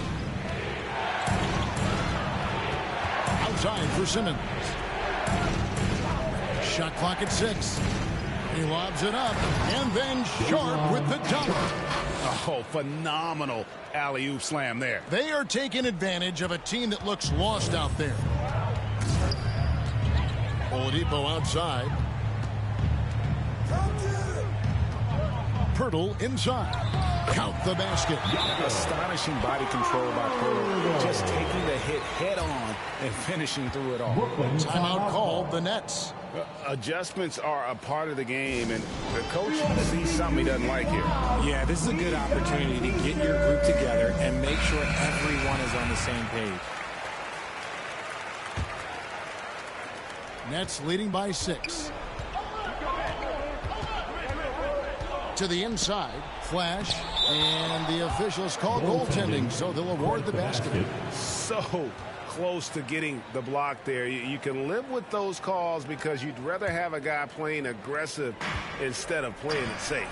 [SPEAKER 1] Outside for Simmons. Shot clock at 6. He lobs it up, and then Sharp with the dunk.
[SPEAKER 13] Oh, phenomenal alley-oop slam there.
[SPEAKER 1] They are taking advantage of a team that looks lost out there. Oladipo outside. Pirtle inside. Count the basket.
[SPEAKER 13] Astonishing body control by Pirtle. Just taking the hit head on and finishing through it all.
[SPEAKER 1] Timeout called, the Nets.
[SPEAKER 2] Adjustments are a part of the game, and the coach sees something he doesn't like here.
[SPEAKER 12] Yeah, this is a good opportunity to get your group together and make sure everyone is on the same page.
[SPEAKER 1] Nets leading by 6. To the inside, flash, and the officials call goaltending, so they'll award the basket.
[SPEAKER 2] So close to getting the block there. You can live with those calls because you'd rather have a guy playing aggressive instead of playing it safe.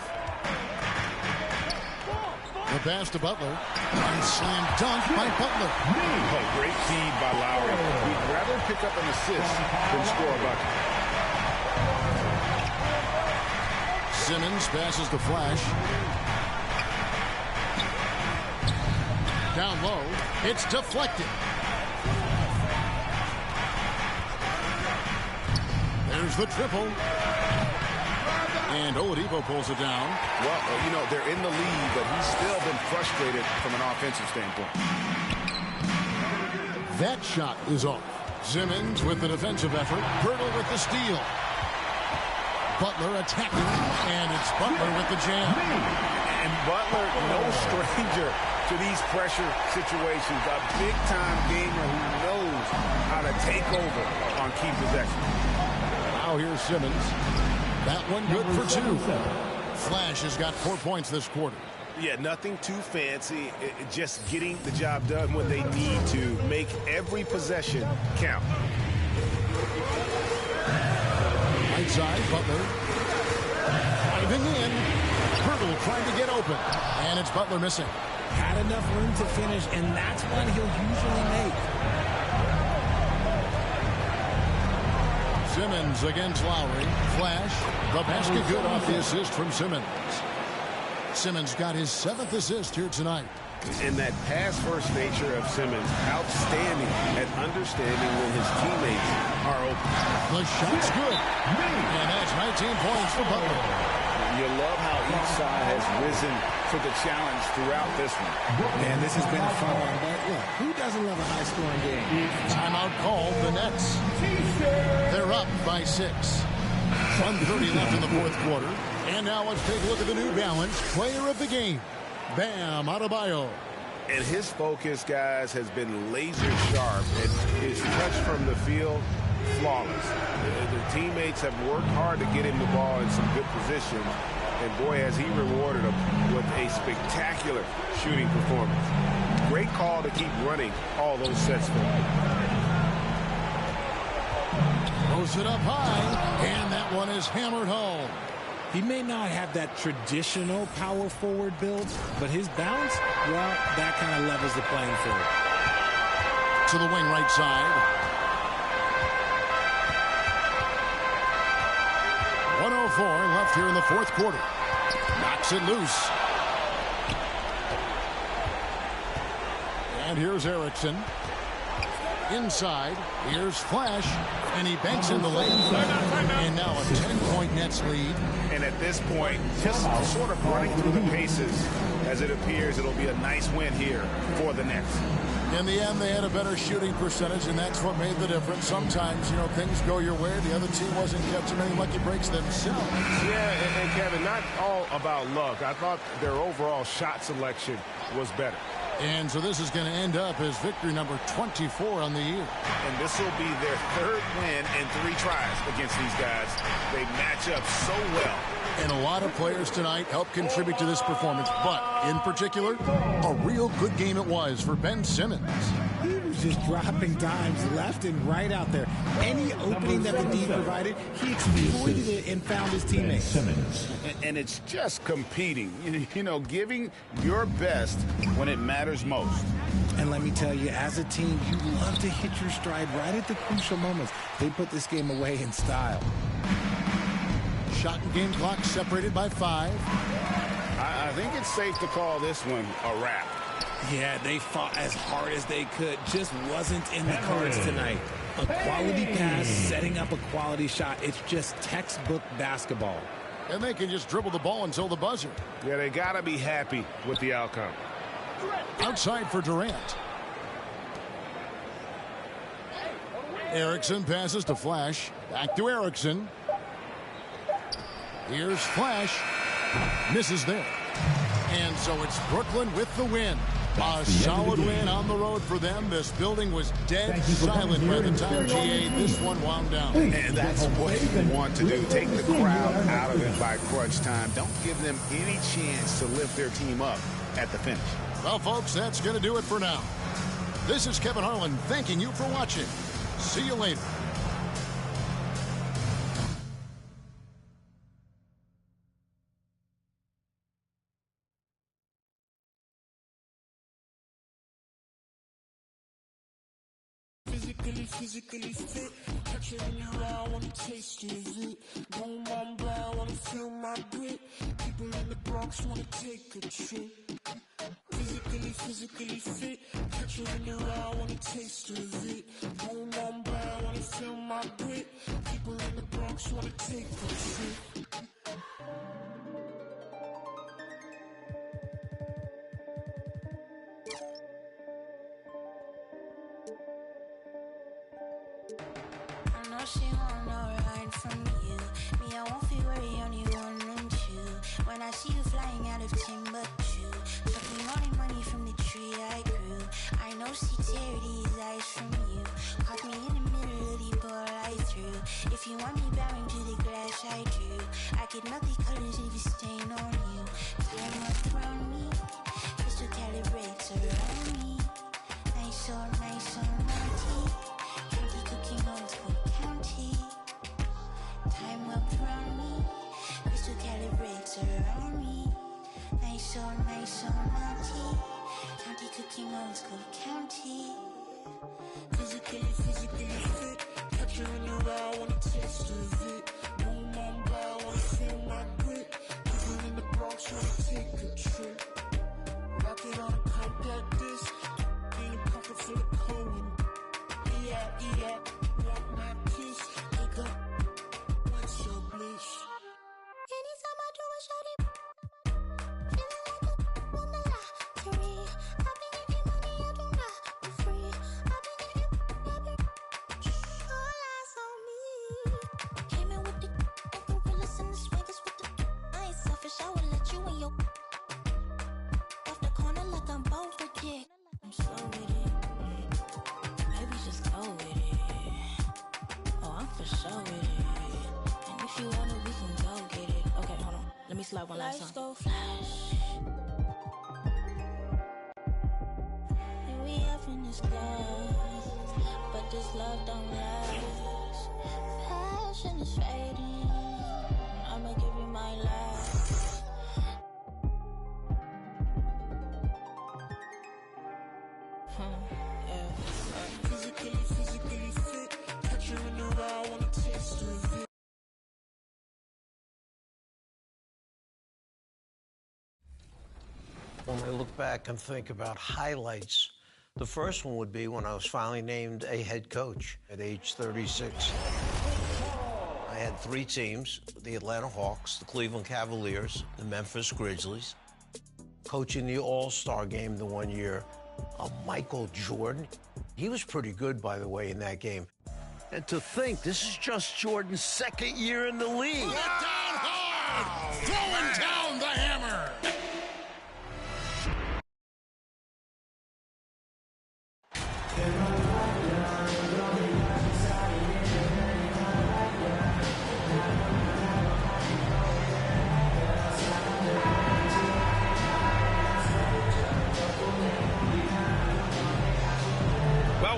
[SPEAKER 1] The pass to Butler, and slam dunk by Butler.
[SPEAKER 2] Oh, great feed by Lowry. He'd rather pick up an assist than score a bucket.
[SPEAKER 1] Simmons passes to Flash. Down low, it's deflected. There's the triple. And Oladipo pulls it down.
[SPEAKER 2] Well, you know, they're in the lead, but he's still been frustrated from an offensive standpoint.
[SPEAKER 1] That shot is off. Simmons with the defensive effort. Pirtle with the steal. Butler attacking, and it's Butler with the jam.
[SPEAKER 2] And Butler, no stranger to these pressure situations. A big-time gamer who knows how to take over on key possessions.
[SPEAKER 1] Now here's Simmons. That one good for 2. Flash has got 4 points this quarter.
[SPEAKER 2] Yeah, nothing too fancy. Just getting the job done when they need to. Make every possession count.
[SPEAKER 1] Right side, Butler. Driving in. Pirtle trying to get open. And it's Butler missing.
[SPEAKER 12] Had enough room to finish, and that's one he'll usually make.
[SPEAKER 1] Simmons against Lowry. Flash. The basket good off the assist from Simmons. Simmons got his 7th assist here tonight.
[SPEAKER 2] And that pass-first nature of Simmons, outstanding at understanding when his teammates are open.
[SPEAKER 1] The shot's good. And that's 19 points for Butler.
[SPEAKER 13] You love how each side has risen to the challenge throughout this one.
[SPEAKER 12] And this has been a fun one, but look, who doesn't love a high-scoring game?
[SPEAKER 1] Timeout called, the Nets. They're up by 6. 1:30 left in the 4th quarter. And now let's take a look at the New Balance player of the game, Bam Adebayo.
[SPEAKER 2] And his focus, guys, has been laser sharp. And his touch from the field, flawless. The teammates have worked hard to get him the ball in some good positions. And boy, has he rewarded them with a spectacular shooting performance. Great call to keep running all those sets for him.
[SPEAKER 1] Throws it up high, and that one is hammered home.
[SPEAKER 12] He may not have that traditional power forward build, but his bounce, well, that kind of levels the playing field.
[SPEAKER 1] To the wing right side. 1:04 left here in the 4th quarter. Knocks it loose. And here's Erickson. Inside, here's Flash, and he banks in the lane. And now a 10-point Nets lead.
[SPEAKER 2] And at this point, just sort of running through the paces, as it appears it'll be a nice win here for the Nets.
[SPEAKER 1] In the end, they had a better shooting percentage, and that's what made the difference. Sometimes, you know, things go your way. The other team wasn't catching any lucky breaks themselves.
[SPEAKER 2] Yeah, and Kevin, not all about luck. I thought their overall shot selection was better.
[SPEAKER 1] And so this is going to end up as victory number 24 on the year.
[SPEAKER 2] And this will be their 3rd win in 3 tries against these guys. They match up so well.
[SPEAKER 1] And a lot of players tonight helped contribute to this performance, but In particular, a real good game it was for Ben Simmons.
[SPEAKER 12] He was just dropping dimes left and right out there. Any opening that the D provided, he exploited it and found his teammates.
[SPEAKER 13] And it's just competing, you know, giving your best when it matters most.
[SPEAKER 12] And let me tell you, as a team, you love to hit your stride right at the crucial moments. They put this game away in style.
[SPEAKER 1] Shot and game clock separated by 5.
[SPEAKER 13] I think it's safe to call this one a wrap.
[SPEAKER 12] Yeah, they fought as hard as they could. Just wasn't in the cards tonight. A quality pass, setting up a quality shot. It's just textbook basketball.
[SPEAKER 1] And they can just dribble the ball until the buzzer.
[SPEAKER 13] Yeah, they got to be happy with the outcome.
[SPEAKER 1] Outside for Durant. Erickson passes to Flash. Back to Erickson. Here's Flash. Misses there. And so it's Brooklyn with the win. A solid win on the road for them. This building was dead silent by the time GA this one wound down.
[SPEAKER 13] And that's what you want to do. Take the crowd out of it by crunch time. Don't give them any chance to lift their team up at the finish.
[SPEAKER 1] Well, folks, that's going to do it for now. This is Kevin Harlan thanking you for watching. See you later.
[SPEAKER 4] Physically fit, catch it in your eye, wanna taste of it. Don't mind blind, wanna feel my grit. People in the Bronx wanna take a trip. Physically fit, catch it in your eye, wanna taste of it. Don't mind blind, wanna feel my grit. People in the Bronx wanna take a trip.
[SPEAKER 15] I know she want no ride from you. Me, I won't feel worry, only one and two. When I see you flying out of Timbuktu, sucking all the money from the tree I grew. I know she tear these eyes from you. Caught me in the middle of the ball I threw. If you want me bowing to the glass I drew, I could melt the colors if you stain on you. Flame up around me, crystal calibrates around me. Nice or naughty. Candy cooking old school county. Time up around me, crystal calibrates around me. Nice or naughty. County cooking old school county.
[SPEAKER 4] Physically fit, catch you in your eye, wanna taste of it. Don't mind blind, wanna feel my grit. People in the Bronx wanna take a trip. Rock it on a compact disc, in a pocket full of coin. Yeah, want my kiss, wake up, what's your bliss?
[SPEAKER 15] Anytime I do a shawty, feeling like a won the lottery. I've been getting money, I do not be free. I've been all eyes on me. Came in with the gorillas and the swaggers with the I ain't selfish, I would let you in your off the corner like I'm both a dick. I'm so with it. Maybe just go with it. Oh, I'm for sure with it. And if you want it, we can go get it. Okay, hold on. Let me slide one last time. Lights go flash. And we up in this glass, but this love don't last. Passion is fading. I'ma give you my last.
[SPEAKER 4] Physically fit, catch you in your eye, wanna taste of it.
[SPEAKER 5] When I look back and think about highlights, the first one would be when I was finally named a head coach at age 36. I had 3 teams, the Atlanta Hawks, the Cleveland Cavaliers, the Memphis Grizzlies. Coaching the All-Star game the one year, Michael Jordan. He was pretty good, by the way, in that game. And to think, this is just Jordan's 2nd year in the league.
[SPEAKER 1] Let down hard! Throwing down the hammer!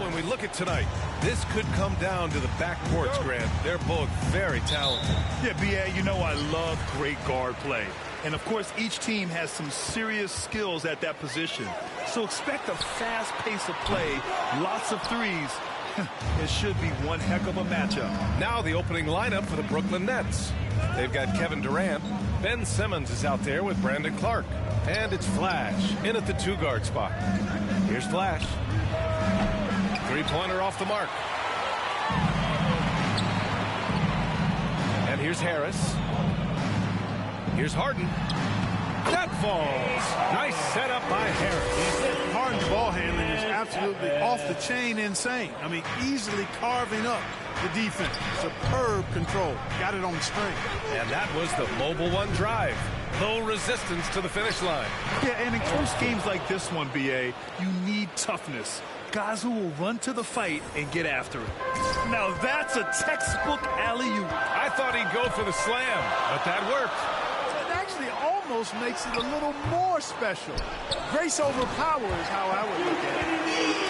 [SPEAKER 6] So when we look at tonight, this could come down to the backcourts, Grant. They're both very talented.
[SPEAKER 9] Yeah, B.A., you know I love great guard play. And, of course, each team has some serious skills at that position. So expect a fast pace of play, lots of threes. It should be one heck of a matchup.
[SPEAKER 6] Now the opening lineup for the Brooklyn Nets. They've got Kevin Durant. Ben Simmons is out there with Brandon Clark. And it's Flash in at the 2-guard spot. Here's Flash. Three-pointer off the mark. And here's Harris. Here's Harden. That falls. Nice setup by Harris.
[SPEAKER 16] Harden's ball handling is absolutely off the chain insane. I mean, easily carving up the defense. Superb control. Got it on the string.
[SPEAKER 6] And that was the mobile one drive. Low resistance to the finish line.
[SPEAKER 9] Yeah, and in close games like this one, B.A., you need toughness. Guys who will run to the fight and get after it. Now that's a textbook alley-oop.
[SPEAKER 6] I thought he'd go for the slam, but that worked.
[SPEAKER 16] It actually almost makes it a little more special. Grace over power is how I would look at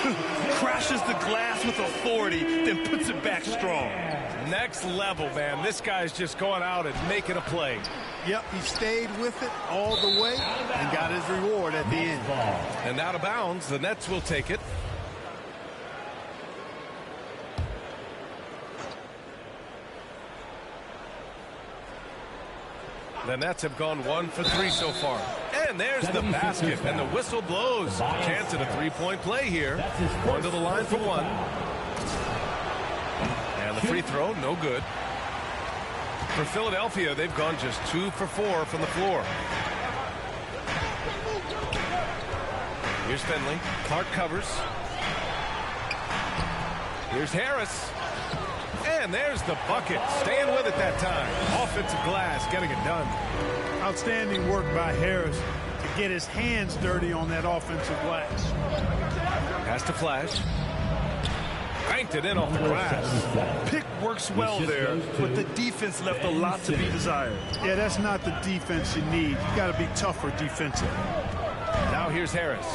[SPEAKER 16] it.
[SPEAKER 9] Crashes the glass with authority, then puts it back strong.
[SPEAKER 6] Next level, man. This guy's just going out and making a play.
[SPEAKER 16] Yep, he stayed with it all the way and got his reward at the end.
[SPEAKER 6] And out of bounds, the Nets will take it. The Nets have gone 1 for 3 so far. And there's the basket, and the whistle blows. Chance at a three-point play here. One to the line for one. And the free throw, no good. For Philadelphia, they've gone just 2 for 4 from the floor. Here's Finley. Clark covers. Here's Harris. And there's the bucket. Staying with it that time. Offensive glass, getting it done.
[SPEAKER 16] Outstanding work by Harris to get his hands dirty on that offensive glass.
[SPEAKER 6] Pass to Flash. Banked it in off the glass.
[SPEAKER 9] Pick works well there, but the defense left a lot to be desired.
[SPEAKER 16] Yeah, that's not the defense you need. You got to be tougher defensively.
[SPEAKER 6] Now here's Harris.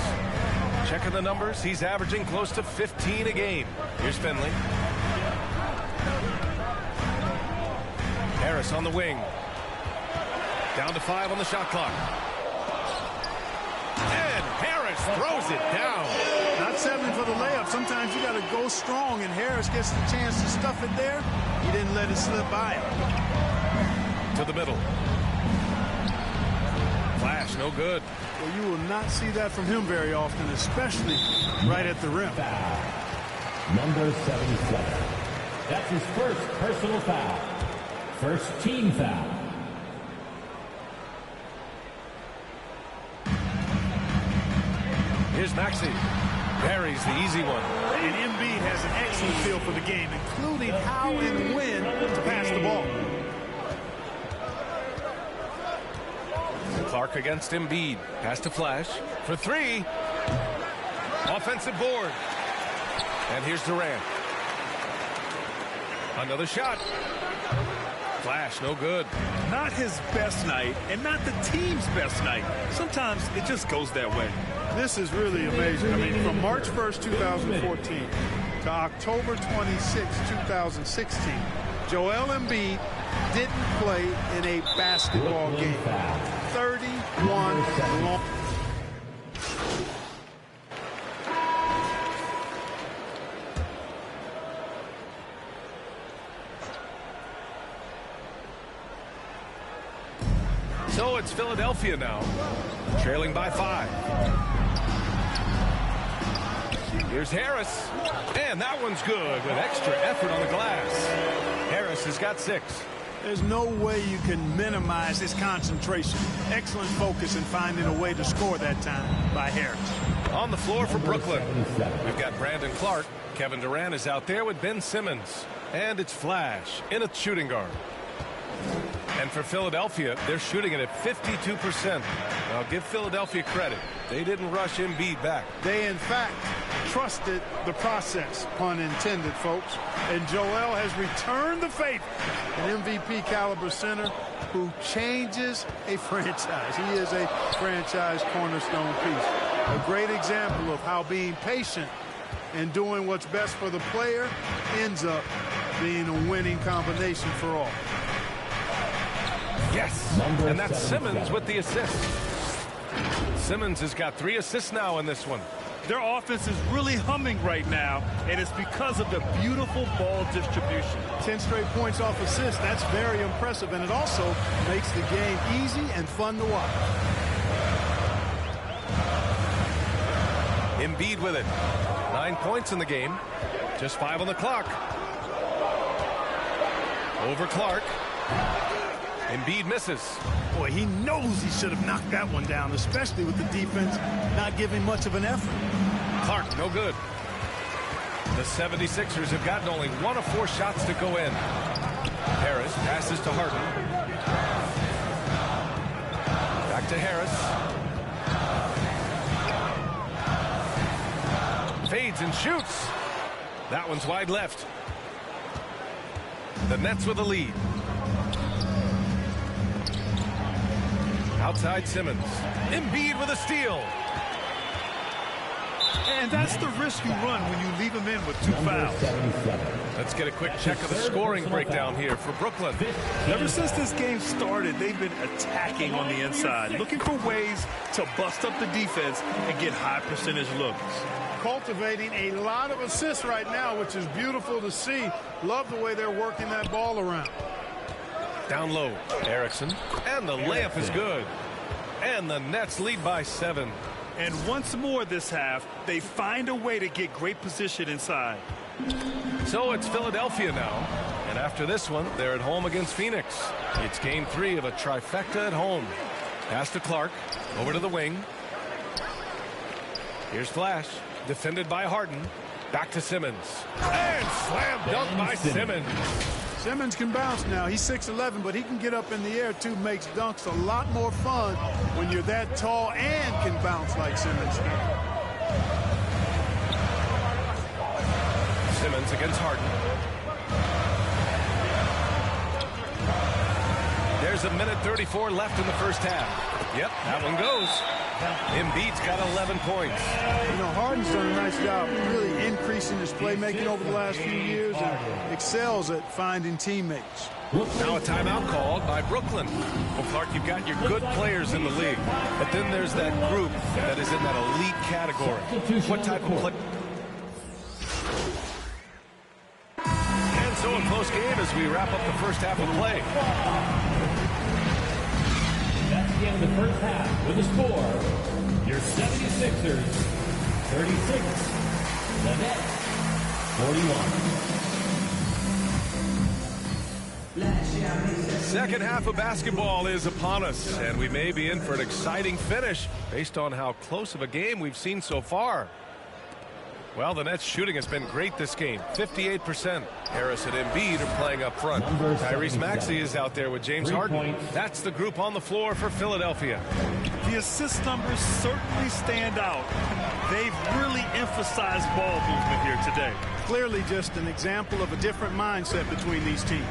[SPEAKER 6] Checking the numbers. He's averaging close to 15 a game. Here's Finley. Harris on the wing. Down to 5 on the shot clock. And Harris throws it down.
[SPEAKER 16] Not settling for the layup. Sometimes you got to go strong, and Harris gets the chance to stuff it there. He didn't let it slip by him.
[SPEAKER 6] To the middle. Flash, no good.
[SPEAKER 16] Well, you will not see that from him very often, especially right at the rim.
[SPEAKER 11] Number 77. That's his first personal foul. First team foul.
[SPEAKER 6] Here's Maxey. Buries the easy one.
[SPEAKER 16] And Embiid has an excellent feel for the game, including how and when to pass the ball.
[SPEAKER 6] Clark against Embiid. Pass to Flash for 3. Offensive board. And here's Durant. Another shot. Flash, no good.
[SPEAKER 9] Not his best night, and not the team's best night. Sometimes it just goes that way.
[SPEAKER 16] This is really amazing. I mean, from March 1st, 2014 to October 26, 2016, Joel Embiid didn't play in a basketball game. 31 long.
[SPEAKER 6] So it's Philadelphia now, trailing by 5. Here's Harris, and that one's good with extra effort on the glass. Harris has got 6.
[SPEAKER 16] There's no way you can minimize his concentration. Excellent focus in finding a way to score that time by Harris.
[SPEAKER 6] On the floor for Brooklyn, we've got Brandon Clark. Kevin Durant is out there with Ben Simmons. And it's Flash in a shooting guard. And for Philadelphia, they're shooting it at 52%. Now, give Philadelphia credit. They didn't rush Embiid back.
[SPEAKER 16] They, in fact, trusted the process, pun intended, folks. And Joel has returned the favor. An MVP caliber center who changes a franchise. He is a franchise cornerstone piece. A great example of how being patient and doing what's best for the player ends up being a winning combination for all.
[SPEAKER 6] Yes, and that's Simmons with the assist. Simmons has got 3 assists now in this one.
[SPEAKER 9] Their offense is really humming right now, and it's because of the beautiful ball distribution.
[SPEAKER 16] 10 straight points off assists, that's very impressive, and it also makes the game easy and fun to watch.
[SPEAKER 6] Embiid with it. 9 points in the game. Just 5 on the clock. Over Clark. Embiid misses.
[SPEAKER 16] Boy, he knows he should have knocked that one down, especially with the defense not giving much of an effort.
[SPEAKER 6] Clark, no good. The 76ers have gotten only 1 of 4 shots to go in. Harris passes to Harden. Back to Harris. Fades and shoots. That one's wide left. The Nets with a lead. Outside Simmons. Embiid with a steal.
[SPEAKER 9] And that's the risk you run when you leave him in with 2 fouls.
[SPEAKER 6] Let's get a quick check of the scoring breakdown here for Brooklyn.
[SPEAKER 9] Ever since this game started, they've been attacking on the inside, looking for ways to bust up the defense and get high percentage looks.
[SPEAKER 16] Cultivating a lot of assists right now, which is beautiful to see. Love the way they're working that ball around.
[SPEAKER 6] Down low, Erickson, and the layup is good. And the Nets lead by 7.
[SPEAKER 9] And once more this half, they find a way to get great position inside.
[SPEAKER 6] So it's Philadelphia now. And after this one, they're at home against Phoenix. It's game 3 of a trifecta at home. Pass to Clark, over to the wing. Here's Flash, defended by Harden. Back to Simmons. And slam dunk by Simmons.
[SPEAKER 16] Simmons can bounce now. He's 6'11", but he can get up in the air, too. Makes dunks a lot more fun when you're that tall and can bounce like Simmons can.
[SPEAKER 6] Simmons against Harden. There's a minute 34 left in the first half. Yep, that one goes. Embiid's got 11 points.
[SPEAKER 16] You know, Harden's done a nice job really increasing his playmaking over the last few years and excels at finding teammates.
[SPEAKER 6] Now a timeout called by Brooklyn. Well, Clark, you've got your good players in the league, but then there's that group that is in that elite category. What type of play? And so a close game as we wrap up the first half of play.
[SPEAKER 11] That's the end of the first half with the score. Your 76ers, 36. The Nets, 41.
[SPEAKER 6] Second half of basketball is upon us, and we may be in for an exciting finish based on how close of a game we've seen so far. Well, the Nets shooting has been great this game, 58%. Harris and Embiid are playing up front. Tyrese Maxey is out there with James Harden. That's the group on the floor for Philadelphia.
[SPEAKER 9] The assist numbers certainly stand out. They've really emphasized ball movement here today.
[SPEAKER 16] Clearly just an example of a different mindset between these teams.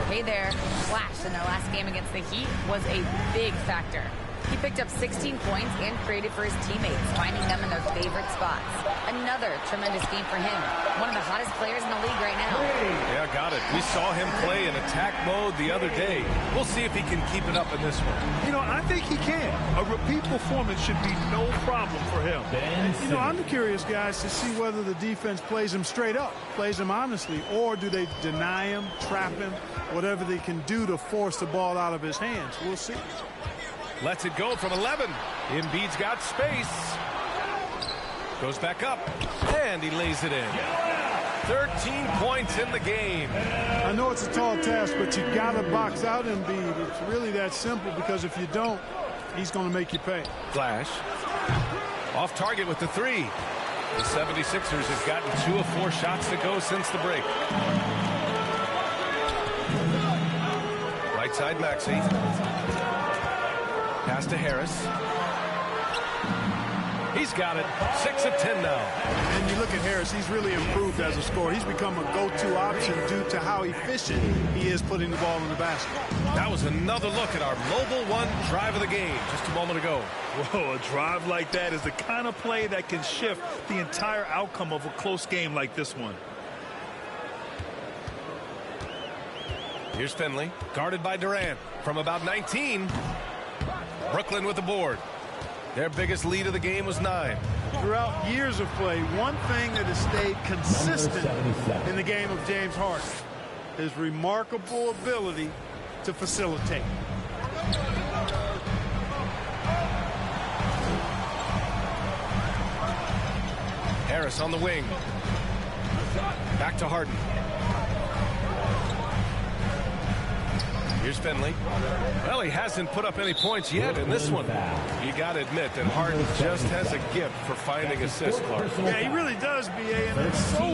[SPEAKER 10] Hey there, Flash in their last game against the Heat was a big factor. He picked up 16 points and created for his teammates, finding them in their favorite spots. Another tremendous game for him. One of the hottest players in the league right now.
[SPEAKER 6] Yeah, got it. We saw him play in attack mode the other day. We'll see if he can keep it up in this one.
[SPEAKER 9] You know, I think he can. A repeat performance should be no problem for him.
[SPEAKER 16] You know, I'm curious, guys, to see whether the defense plays him straight up, plays him honestly, or do they deny him, trap him, whatever they can do to force the ball out of his hands. We'll see.
[SPEAKER 6] Lets it go from 11. Embiid's got space. Goes back up. And he lays it in. 13 points in the game.
[SPEAKER 16] I know it's a tall task, but you got to box out Embiid. It's really that simple, because if you don't, he's going to make you pay.
[SPEAKER 6] Flash. Off target with the 3. The 76ers have gotten 2 of 4 shots to go since the break. Right side Maxey. Pass to Harris. He's got it. 6 of 10 now.
[SPEAKER 16] And you look at Harris, he's really improved as a scorer. He's become a go-to option due to how efficient he is putting the ball in the basket.
[SPEAKER 6] That was another look at our Mobile One drive of the game just a moment ago.
[SPEAKER 9] Whoa, a drive like that is the kind of play that can shift the entire outcome of a close game like this one.
[SPEAKER 6] Here's Finley, guarded by Durant from about 19. Brooklyn with the board. Their biggest lead of the game was 9.
[SPEAKER 16] Throughout years of play, one thing that has stayed consistent in the game of James Harden is remarkable ability to facilitate.
[SPEAKER 6] Harris on the wing. Back to Harden. Here's Finley. Well, he hasn't put up any points yet in this one. You got to admit that Harden just has a gift for finding assists, Clark.
[SPEAKER 16] Yeah, he really does, B.A., and it's so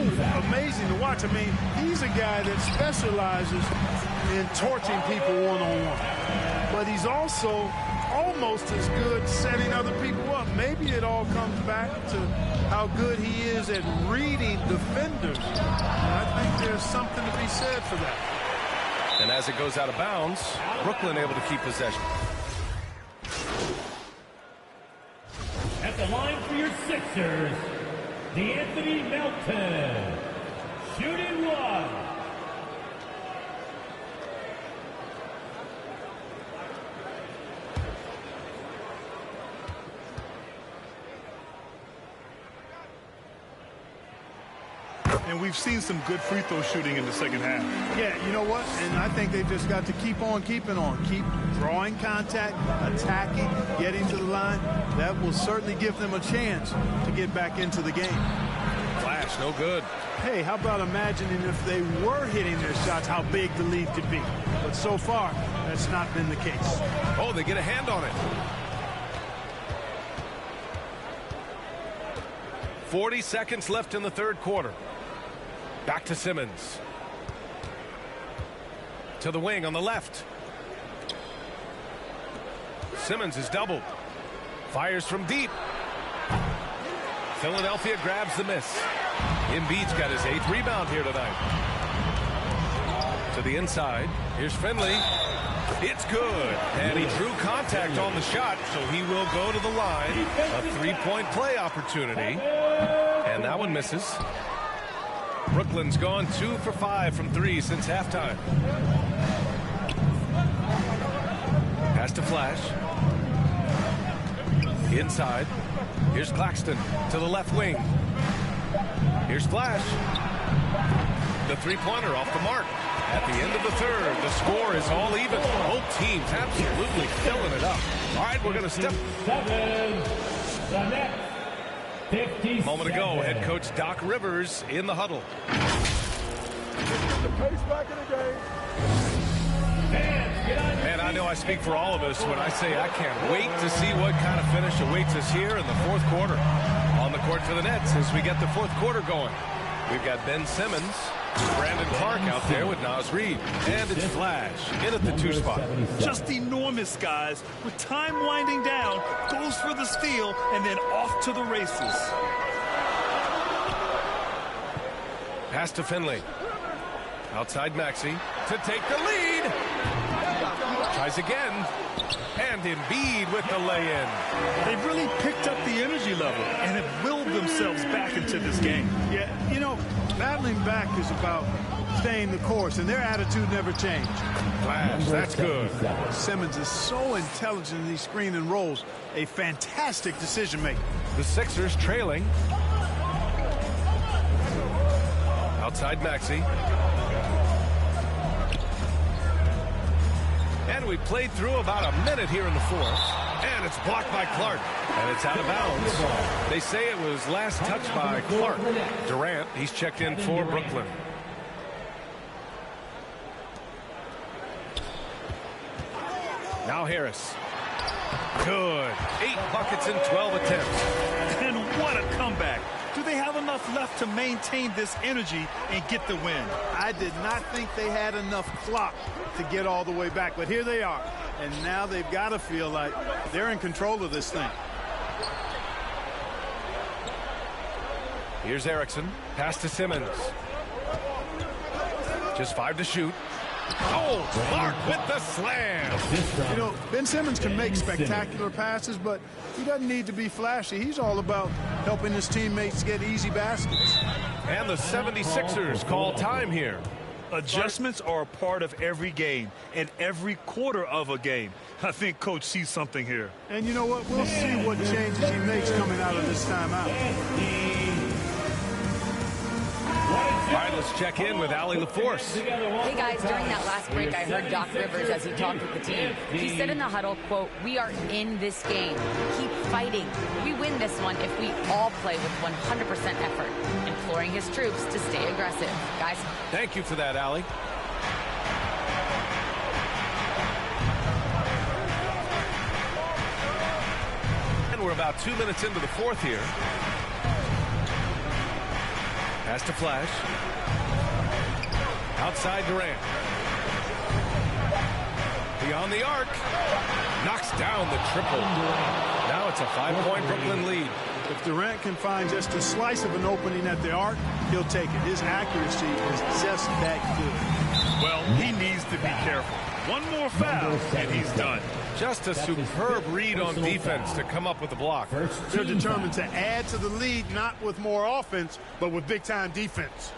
[SPEAKER 16] amazing to watch. I mean, he's a guy that specializes in torching people one-on-one. But he's also almost as good setting other people up. Maybe it all comes back to how good he is at reading defenders. And I think there's something to be said for that.
[SPEAKER 6] And as it goes out of bounds, Brooklyn able to keep possession.
[SPEAKER 11] At the line for your Sixers, D'Anthony Melton, shooting one.
[SPEAKER 9] And we've seen some good free throw shooting in the second half.
[SPEAKER 16] Yeah, you know what? And I think they've just got to keep on keeping on. Keep drawing contact, attacking, getting to the line. That will certainly give them a chance to get back into the game.
[SPEAKER 6] Flash, no good.
[SPEAKER 16] Hey, how about imagining if they were hitting their shots, how big the lead could be. But so far, that's not been the case.
[SPEAKER 6] Oh, they get a hand on it. 40 seconds left in the third quarter. Back to Simmons. To the wing on the left. Simmons is doubled. Fires from deep. Philadelphia grabs the miss. Embiid's got his 8th rebound here tonight. To the inside. Here's Finley. It's good. And he drew contact on the shot, so he will go to the line. A 3-point play opportunity. And that one misses. Brooklyn's gone 2 for 5 from 3 since halftime. Pass to Flash. Inside. Here's Claxton to the left wing. Here's Flash. The three-pointer off the mark. At the end of the third, the score is all even. Both teams absolutely filling it up. All right, we're going to step. A moment ago, head coach Doc Rivers in the huddle.
[SPEAKER 16] The pace back in the game.
[SPEAKER 6] And I know I speak for all of us when I say I can't wait to see what kind of finish awaits us here in the fourth quarter. On the court for the Nets as we get the fourth quarter going. We've got Ben Simmons, Brandon Clark out there with Naz Reid. And it's Flash in at the 2 spot.
[SPEAKER 9] Just enormous, guys. With time winding down, goes for the steal, and then off to the races.
[SPEAKER 6] Pass to Finley. Outside Maxey to take the lead. Tries again. And Embiid with the lay-in.
[SPEAKER 9] They've really picked up the energy level and have willed themselves back into this game.
[SPEAKER 16] Yeah, you know, battling back is about staying the course, and their attitude never changed.
[SPEAKER 6] Flash, that's good.
[SPEAKER 16] Simmons is so intelligent in these screen and rolls. A fantastic decision maker.
[SPEAKER 6] The Sixers trailing. Outside Maxey. And we played through about a minute here in the fourth. And it's blocked by Clark. And it's out of bounds. They say it was last touched by Clark. Durant, he's checked in for Brooklyn. Now Harris. Good. 8 buckets in 12 attempts.
[SPEAKER 9] And what a comeback. Do they have enough left to maintain this energy and get the win?
[SPEAKER 16] I did not think they had enough clock to get all the way back, but here they are. And now they've got to feel like they're in control of this thing.
[SPEAKER 6] Here's Erickson. Pass to Simmons. Just 5 to shoot. Oh, Clark with the slam.
[SPEAKER 16] You know, Ben Simmons can make spectacular passes, but he doesn't need to be flashy. He's all about helping his teammates get easy baskets.
[SPEAKER 6] And the 76ers call time here.
[SPEAKER 9] Adjustments are a part of every game and every quarter of a game. I think Coach sees something here.
[SPEAKER 16] And you know what? We'll see what changes he makes coming out of this timeout.
[SPEAKER 6] All right, let's check in with Allie LaForce.
[SPEAKER 10] Hey, guys, during that last break, I heard Doc Rivers as he talked with the team. He said in the huddle, quote, "We are in this game. Keep fighting. We win this one if we all play with 100% effort," imploring his troops to stay aggressive. Guys.
[SPEAKER 6] Thank you for that, Allie. And we're about 2 minutes into the fourth here. Pass to Flash. Outside Durant. Beyond the arc. Knocks down the triple. Now it's a 5-point Brooklyn lead.
[SPEAKER 16] If Durant can find just a slice of an opening at the arc, he'll take it. His accuracy is just that good.
[SPEAKER 9] Well, he needs to be careful. One more foul, and he's done.
[SPEAKER 6] Just a superb read on defense to come up with the block.
[SPEAKER 16] They're determined to add to the lead, not with more offense, but with big-time defense.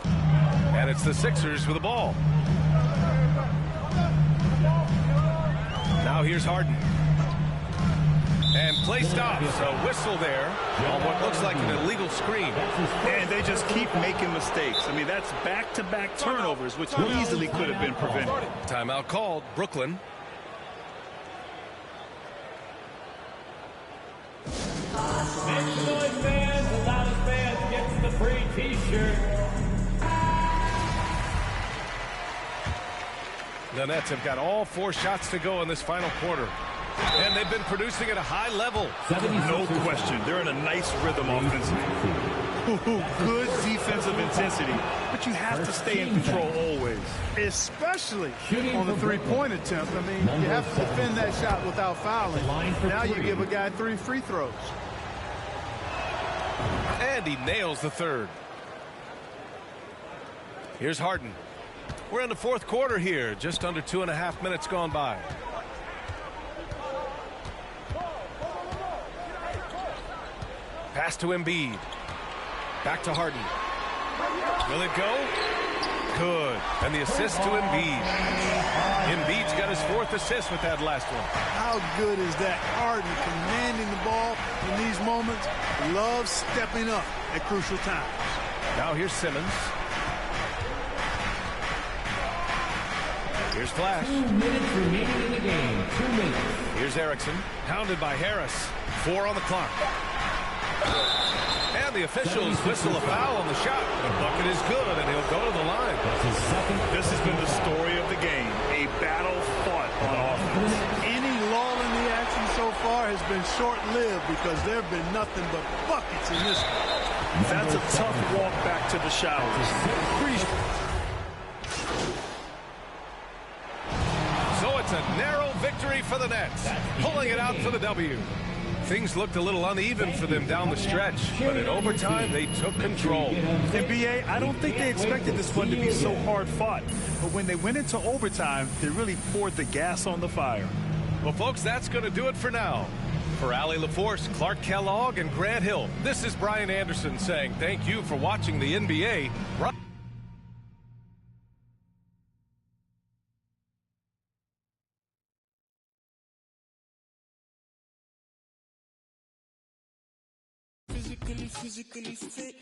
[SPEAKER 6] And it's the Sixers with the ball. Now here's Harden. And play stops. A whistle there on what looks like an illegal screen.
[SPEAKER 9] And they just keep making mistakes. I mean, that's back-to-back turnovers, which easily could have been prevented.
[SPEAKER 6] Timeout called. Brooklyn.
[SPEAKER 17] Make some noise, fans. The loudest fans gets the free T-shirt.
[SPEAKER 6] The Nets have got all 4 shots to go in this final quarter. And they've been producing at a high level.
[SPEAKER 9] No question. They're in a nice rhythm offensively. Good defensive intensity, but you have to stay in control always.
[SPEAKER 16] Especially on the three-point attempt. I mean, you have to defend that shot without fouling. Now you give a guy 3 free throws.
[SPEAKER 6] And he nails the third. Here's Harden. We're in the fourth quarter here. Just under 2.5 minutes gone by. Pass to Embiid. Back to Harden. Will it go? Good. And the assist to Embiid. Embiid's got his 4th assist with that last one.
[SPEAKER 16] How good is that? Harden commanding the ball in these moments. Loves stepping up at crucial times.
[SPEAKER 6] Now here's Simmons. Here's Flash.
[SPEAKER 17] 2 minutes remaining in the game. 2 minutes.
[SPEAKER 6] Here's Erickson. Pounded by Harris. 4 on the clock. And the officials whistle a foul on the shot. The bucket is good, and he'll go to the line.
[SPEAKER 9] This has been the story of the game. A battle fought on offense.
[SPEAKER 16] Any lull in the action so far has been short-lived because there have been nothing but buckets in this one.
[SPEAKER 9] That's a tough walk back to the shower.
[SPEAKER 6] So it's a narrow victory for the Nets, pulling it out for the W. Things looked a little uneven for them down the stretch, but in overtime, they took control.
[SPEAKER 9] NBA, I don't think they expected this one to be so hard fought. But when they went into overtime, they really poured the gas on the fire.
[SPEAKER 6] Well, folks, that's going to do it for now. For Allie LaForce, Clark Kellogg, and Grant Hill, this is Brian Anderson saying thank you for watching the NBA.
[SPEAKER 4] Physically fit.